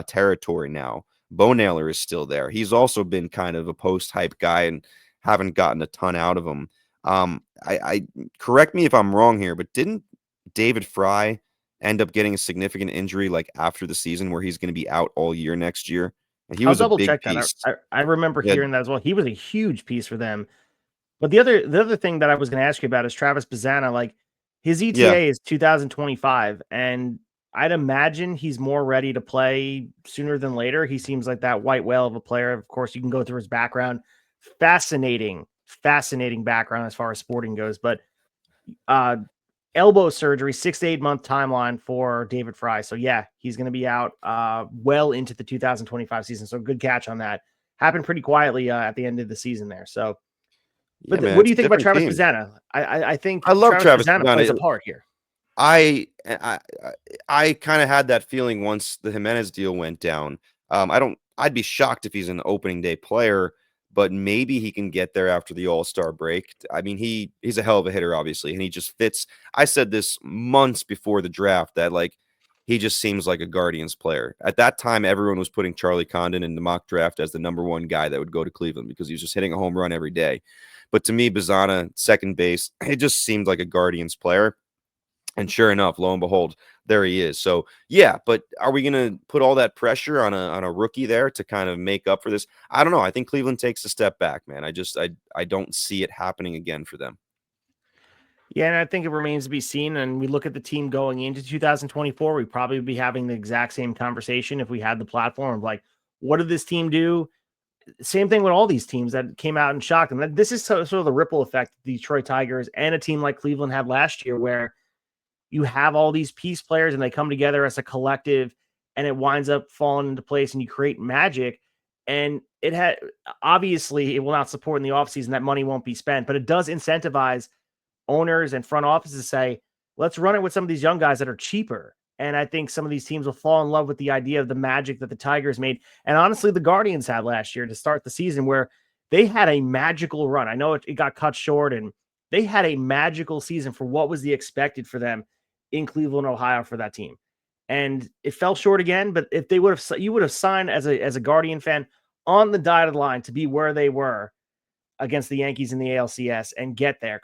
territory now. Bo Naylor is still there. He's also been kind of a post-hype guy and haven't gotten a ton out of him. I correct me if I'm wrong here, but didn't David Fry end up getting a significant injury like after the season where he's going to be out all year next year? And he was a big piece. I remember hearing that as well. He was a huge piece for them. But the other thing that I was going to ask you about is Travis Bazzana. Like his ETA is 2025, and I'd imagine he's more ready to play sooner than later. He seems like that white whale of a player. Of course, you can go through his background. Fascinating background as far as sporting goes. But elbow surgery, 6 to 8 month timeline for David Fry. So yeah, he's going to be out well into the 2025 season. So good catch on that. Happened pretty quietly at the end of the season there. So, but man, what do you think about Travis Bazzana? I think I love Travis Bazzana plays a part here. I kind of had that feeling once the Jimenez deal went down. I'd be shocked if he's an opening day player, but maybe he can get there after the All-Star break. I mean, he's a hell of a hitter, obviously, and he just fits. I said this months before the draft that like he just seems like a Guardians player. At that time, everyone was putting Charlie Condon in the mock draft as the #1 guy that would go to Cleveland because he was just hitting a home run every day. But to me, Bazzana, second base, it just seemed like a Guardians player. And sure enough, lo and behold, there he is. So yeah, but are we going to put all that pressure on a rookie there to kind of make up for this? I don't know. I think Cleveland takes a step back, man. I don't see it happening again for them. Yeah, and I think it remains to be seen. And we look at the team going into 2024, we'd probably be having the exact same conversation if we had the platform of like, what did this team do? Same thing with all these teams that came out and shocked them. This is sort of the ripple effect the Detroit Tigers and a team like Cleveland had last year, where you have all these piece players and they come together as a collective and it winds up falling into place and you create magic. And it had, obviously, it will not support in the offseason. That money won't be spent, but it does incentivize owners and front offices to say, let's run it with some of these young guys that are cheaper. And I think some of these teams will fall in love with the idea of the magic that the Tigers made. And honestly, the Guardians had last year to start the season, where they had a magical run. I know it got cut short, and they had a magical season for what was the expected for them in Cleveland, Ohio, for that team. And it fell short again. But if they would have, you would have signed as a Guardian fan on the dotted line to be where they were against the Yankees in the ALCS and get there.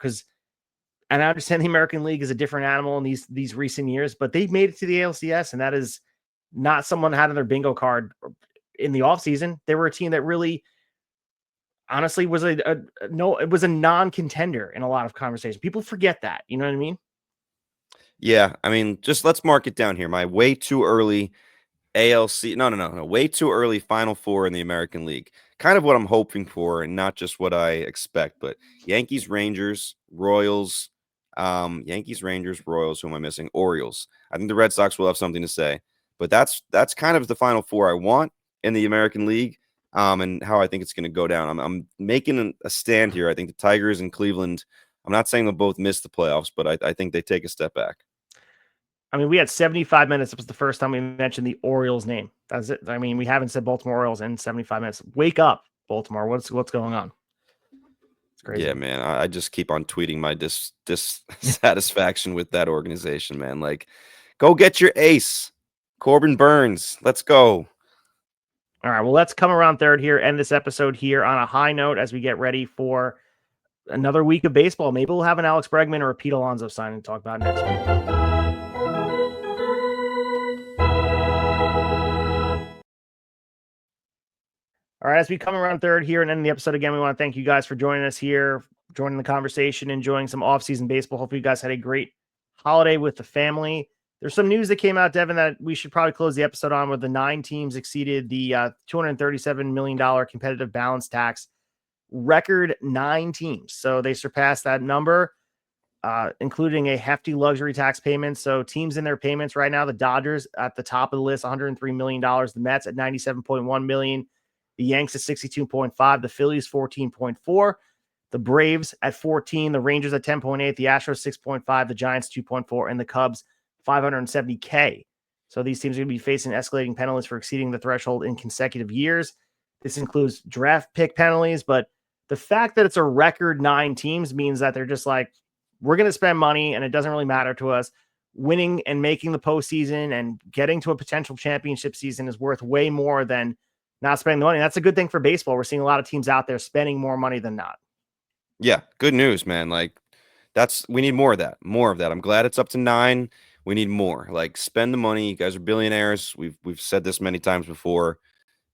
And I understand the American League is a different animal in these recent years, but they made it to the ALCS, and that is not someone had on their bingo card in the offseason. They were a team that really, honestly, was it was a non-contender in a lot of conversations. People forget that. You know what I mean? Yeah, I mean, just let's mark it down here. My way too early no, way too early Final Four in the American League. Kind of what I'm hoping for, and not just what I expect. But Yankees, Rangers, Royals. Yankees, Rangers, Royals. Who am I missing? Orioles. I think the Red Sox will have something to say, but that's kind of the Final Four I want in the American League, and how I think it's going to go down. I'm making a stand here. I think the Tigers and Cleveland. I'm not saying they'll both miss the playoffs, but I think they take a step back. I mean, we had 75 minutes. It was the first time we mentioned the Orioles name. That's it. I mean, we haven't said Baltimore Orioles in 75 minutes. Wake up, Baltimore. What's going on? It's crazy. Yeah, man. I just keep on tweeting my dissatisfaction with that organization, man. Like, go get your ace, Corbin Burns. Let's go. All right, well, let's come around third here, end this episode here on a high note as we get ready for another week of baseball. Maybe we'll have an Alex Bregman or a Pete Alonso signing to talk about next week. All right, as we come around third here and end the episode again, we want to thank you guys for joining us here, joining the conversation, enjoying some off-season baseball. Hopefully you guys had a great holiday with the family. There's some news that came out, Devin, that we should probably close the episode on, where the 9 teams exceeded the $237 million competitive balance tax. Record 9 teams. So they surpassed that number, including a hefty luxury tax payment. So teams in their payments right now, the Dodgers at the top of the list, $103 million. The Mets at $97.1 million. The Yanks at 62.5. The Phillies 14.4. The Braves at 14. The Rangers at 10.8. The Astros 6.5. The Giants 2.4. And the Cubs $570K. So these teams are going to be facing escalating penalties for exceeding the threshold in consecutive years. This includes draft pick penalties, but the fact that it's a record 9 teams means that they're just like, we're going to spend money and it doesn't really matter to us. Winning and making the postseason and getting to a potential championship season is worth way more than not spending the money. That's a good thing for baseball. We're seeing a lot of teams out there spending more money than not. Yeah, good news, man. Like, we need more of that. More of that. I'm glad it's up to 9. We need more. Like, spend the money. You guys are billionaires. We've said this many times before.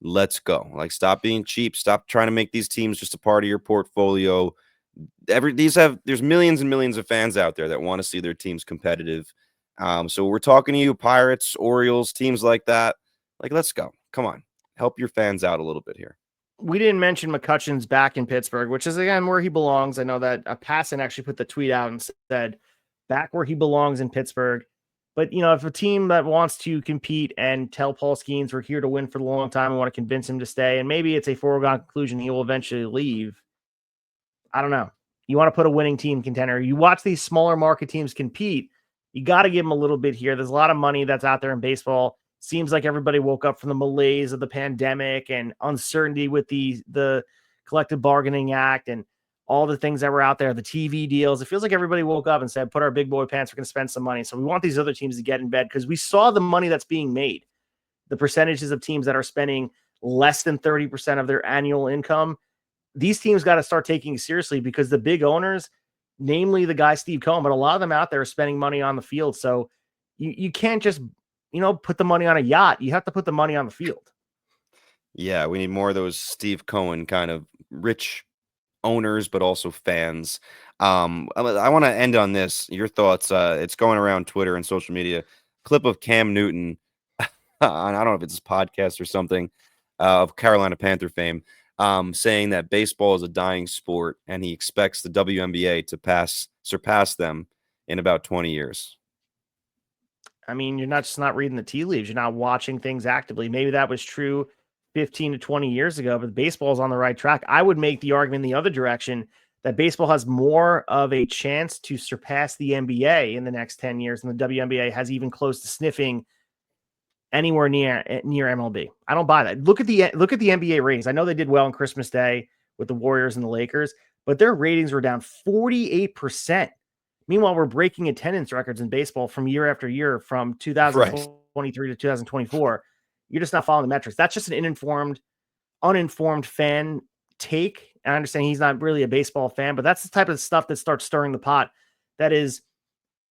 Let's go. Like, stop being cheap. Stop trying to make these teams just a part of your portfolio. There's millions and millions of fans out there that want to see their teams competitive. So we're talking to you, Pirates, Orioles, teams like that. Like, let's go. Come on. Help your fans out a little bit here. We didn't mention McCutcheon's back in Pittsburgh, which is, again, where he belongs. I know that Passan actually put the tweet out and said, back where he belongs in Pittsburgh. But, if a team that wants to compete and tell Paul Skeens we're here to win for the long time and want to convince him to stay, and maybe it's a foregone conclusion he will eventually leave, I don't know. You want to put a winning team contender. You watch these smaller market teams compete, you got to give them a little bit here. There's a lot of money that's out there in baseball. Seems like everybody woke up from the malaise of the pandemic and uncertainty with the collective bargaining act and all the things that were out there, the TV deals. It feels like everybody woke up and said, put our big boy pants, we're going to spend some money. So we want these other teams to get in bed because we saw the money that's being made, the percentages of teams that are spending less than 30% of their annual income. These teams got to start taking it seriously because the big owners, namely the guy Steve Cohen, but a lot of them out there are spending money on the field. So you can't just, put the money on a yacht. You have to put the money on the field. Yeah, we need more of those Steve Cohen kind of rich owners, but also fans. I want to end on this. Your thoughts. It's going around Twitter and social media. Clip of Cam Newton on, I don't know if it's a podcast or something, of Carolina Panther fame, saying that baseball is a dying sport and he expects the WNBA to surpass them in about 20 years. I mean, you're not reading the tea leaves. You're not watching things actively. Maybe that was true 15 to 20 years ago, but baseball is on the right track. I would make the argument the other direction that baseball has more of a chance to surpass the NBA in the next 10 years than the WNBA has even close to sniffing anywhere near MLB. I don't buy that. Look at the NBA ratings. I know they did well on Christmas Day with the Warriors and the Lakers, but their ratings were down 48%. Meanwhile, we're breaking attendance records in baseball from year after year from 2023 to 2024. You're just not following the metrics. That's just an uninformed fan take. I understand he's not really a baseball fan, but that's the type of stuff that starts stirring the pot. That is,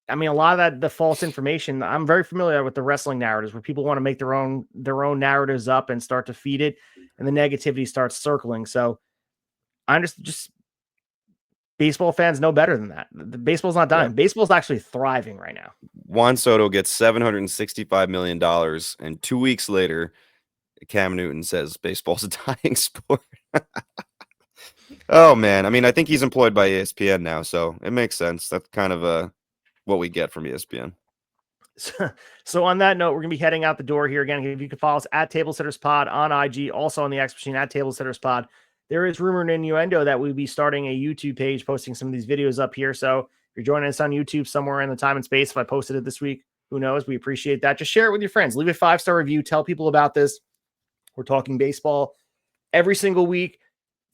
a lot of the false information. I'm very familiar with the wrestling narratives where people want to make their own narratives up and start to feed it, and the negativity starts circling. So I understand, just baseball fans know better than that. The baseball's not dying. Yeah. Baseball's actually thriving right now. Juan Soto gets $765 million, and 2 weeks later, Cam Newton says baseball's a dying sport. Oh, man. I think he's employed by ESPN now, so it makes sense. That's kind of what we get from ESPN. So on that note, we're going to be heading out the door here again. If you can follow us at TableSittersPod on IG, also on the X Machine at TableSittersPod. There is rumor and innuendo that we'll be starting a YouTube page, posting some of these videos up here. So if you're joining us on YouTube somewhere in the time and space, if I posted it this week, who knows? We appreciate that. Just share it with your friends. Leave a 5-star review. Tell people about this. We're talking baseball every single week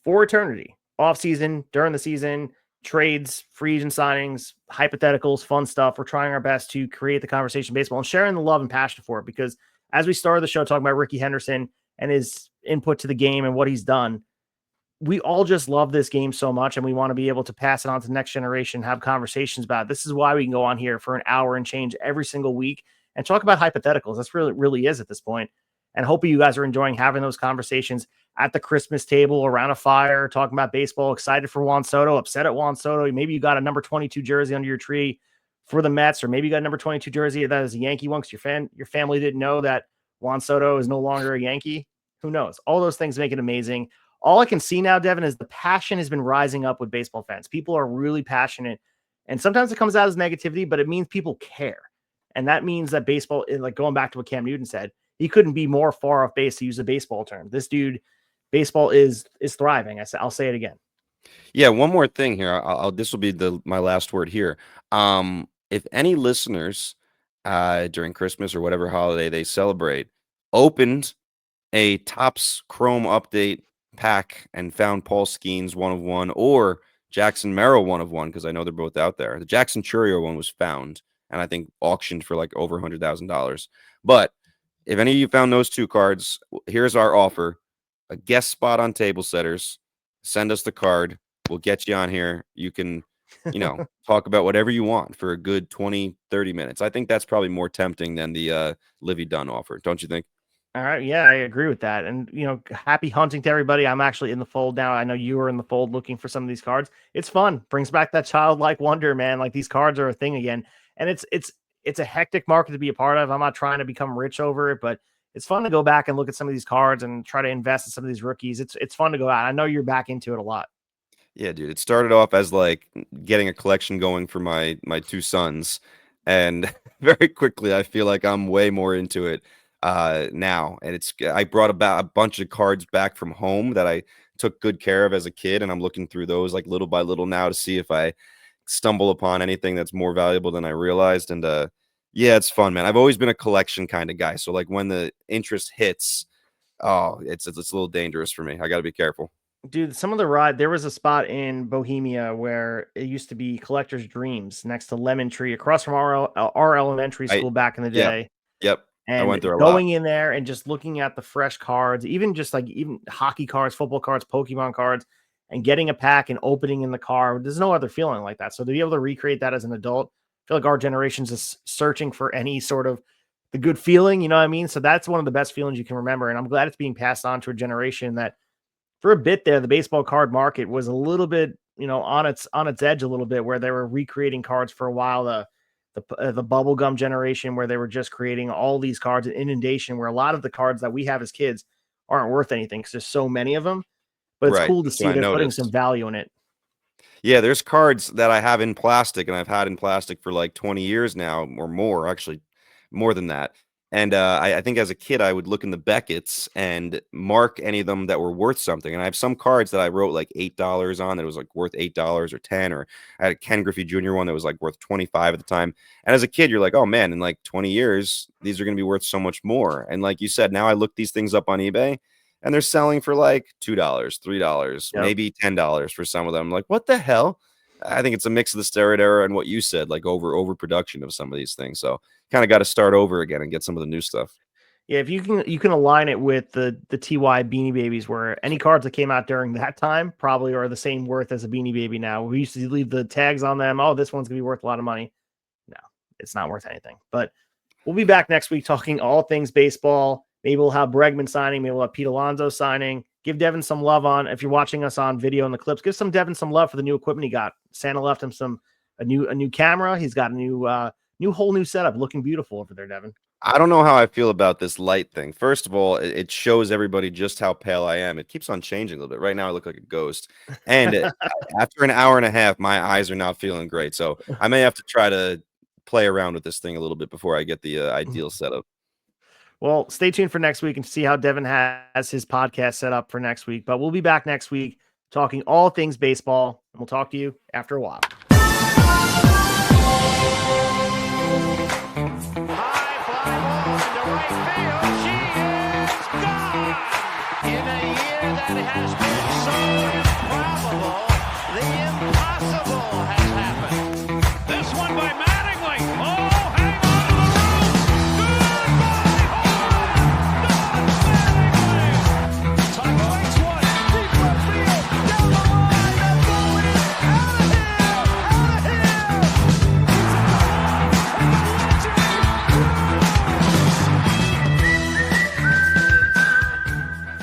for eternity. Off season, during the season, trades, free agent signings, hypotheticals, fun stuff. We're trying our best to create the conversation baseball and sharing the love and passion for it, because as we started the show talking about Rickey Henderson and his input to the game and what he's done. We all just love this game so much, and we want to be able to pass it on to the next generation, have conversations about it. This is why we can go on here for an hour and change every single week and talk about hypotheticals. That's really is at this point. And hopefully you guys are enjoying having those conversations at the Christmas table, around a fire, talking about baseball, excited for Juan Soto, upset at Juan Soto. Maybe you got a number 22 jersey under your tree for the Mets, or maybe you got a number 22 jersey that is a Yankee one because your family didn't know that Juan Soto is no longer a Yankee. Who knows? All those things make it amazing. All I can see now, Devin, is the passion has been rising up with baseball fans. People are really passionate, and sometimes it comes out as negativity, but it means people care. And that means that baseball, like going back to what Cam Newton said, he couldn't be more far off base, to use a baseball term. This dude, baseball is thriving. I'll say it again. Yeah, one more thing here. This will be my last word here. If any listeners during Christmas or whatever holiday they celebrate opened a Topps Chrome update pack and found Paul Skeens 1 of 1 or Jackson Merrill 1 of 1, because I know they're both out there. The Jackson Churio one was found and I think auctioned for like over $100,000. But if any of you found those 2 cards, here's our offer: a guest spot on Table Setters. Send us the card. We'll get you on here. You can, talk about whatever you want for a good 20, 30 minutes. I think that's probably more tempting than the Livy Dunn offer. Don't you think? All right. Yeah, I agree with that. And, happy hunting to everybody. I'm actually in the fold now. I know you were in the fold looking for some of these cards. It's fun. Brings back that childlike wonder, man. Like, these cards are a thing again. And it's a hectic market to be a part of. I'm not trying to become rich over it, but it's fun to go back and look at some of these cards and try to invest in some of these rookies. It's fun to go out. I know you're back into it a lot. Yeah, dude. It started off as like getting a collection going for my 2 sons. And very quickly, I feel like I'm way more into it now. And I brought about a bunch of cards back from home that I took good care of as a kid. And I'm looking through those like little by little now to see if I stumble upon anything that's more valuable than I realized. And yeah, it's fun, man. I've always been a collection kind of guy. So like when the interest hits, it's a little dangerous for me. I got to be careful. Dude, some of there was a spot in Bohemia where it used to be Collector's Dreams next to Lemon Tree, across from our elementary school back in the Yeah. day. Yep. I And went there a going lot. in there and just looking at the fresh cards, even hockey cards, football cards, Pokemon cards, and getting a pack and opening in the car. There's no other feeling like that. So to be able to recreate that as an adult, I feel like our generation's just searching for any sort of the good feeling, you know what I mean? So that's one of the best feelings you can remember. And I'm glad it's being passed on to a generation that, for a bit there, the baseball card market was a little bit, on its edge a little bit, where they were recreating cards for a while. The bubblegum generation, where they were just creating all these cards, an inundation, where a lot of the cards that we have as kids aren't worth anything because there's so many of them. But it's Right. cool to That's what see I they're putting some noticed. value in it. Yeah, there's cards that I have in plastic, and I've had in plastic for like 20 years now or more, actually more than that. And I think as a kid, I would look in the Beckett's and mark any of them that were worth something. And I have some cards that I wrote like $8 on that was like worth $8 or 10, or I had a Ken Griffey Jr. one that was like worth 25 at the time. And as a kid, you're like, oh man, in like 20 years, these are going to be worth so much more. And like you said, now I look these things up on eBay and they're selling for like $2, $3, Yep. maybe $10 for some of them. Like, what the hell? I think it's a mix of the steroid era and what you said, like overproduction of some of these things. So kind of got to start over again and get some of the new stuff. Yeah, if you can align it with the TY Beanie Babies, where any cards that came out during that time probably are the same worth as a Beanie Baby now. We used to leave the tags on them. Oh, this one's gonna be worth a lot of money. No, it's not worth anything. But we'll be back next week talking all things baseball. Maybe we'll have Bregman signing. Maybe we'll have Pete Alonso signing. Give Devin some love on. If you're watching us on video in the clips, give Devin some love for the new equipment he got. Santa left him a new camera. He's got a whole new setup, looking beautiful over there, Devin. I don't know how I feel about this light thing. First of all, it shows everybody just how pale I am. It keeps on changing a little bit. Right now, I look like a ghost. And after an hour and a half, my eyes are not feeling great. So I may have to try to play around with this thing a little bit before I get the ideal setup. Well, stay tuned for next week and see how Devin has his podcast set up for next week. But we'll be back next week talking all things baseball, and we'll talk to you after a while.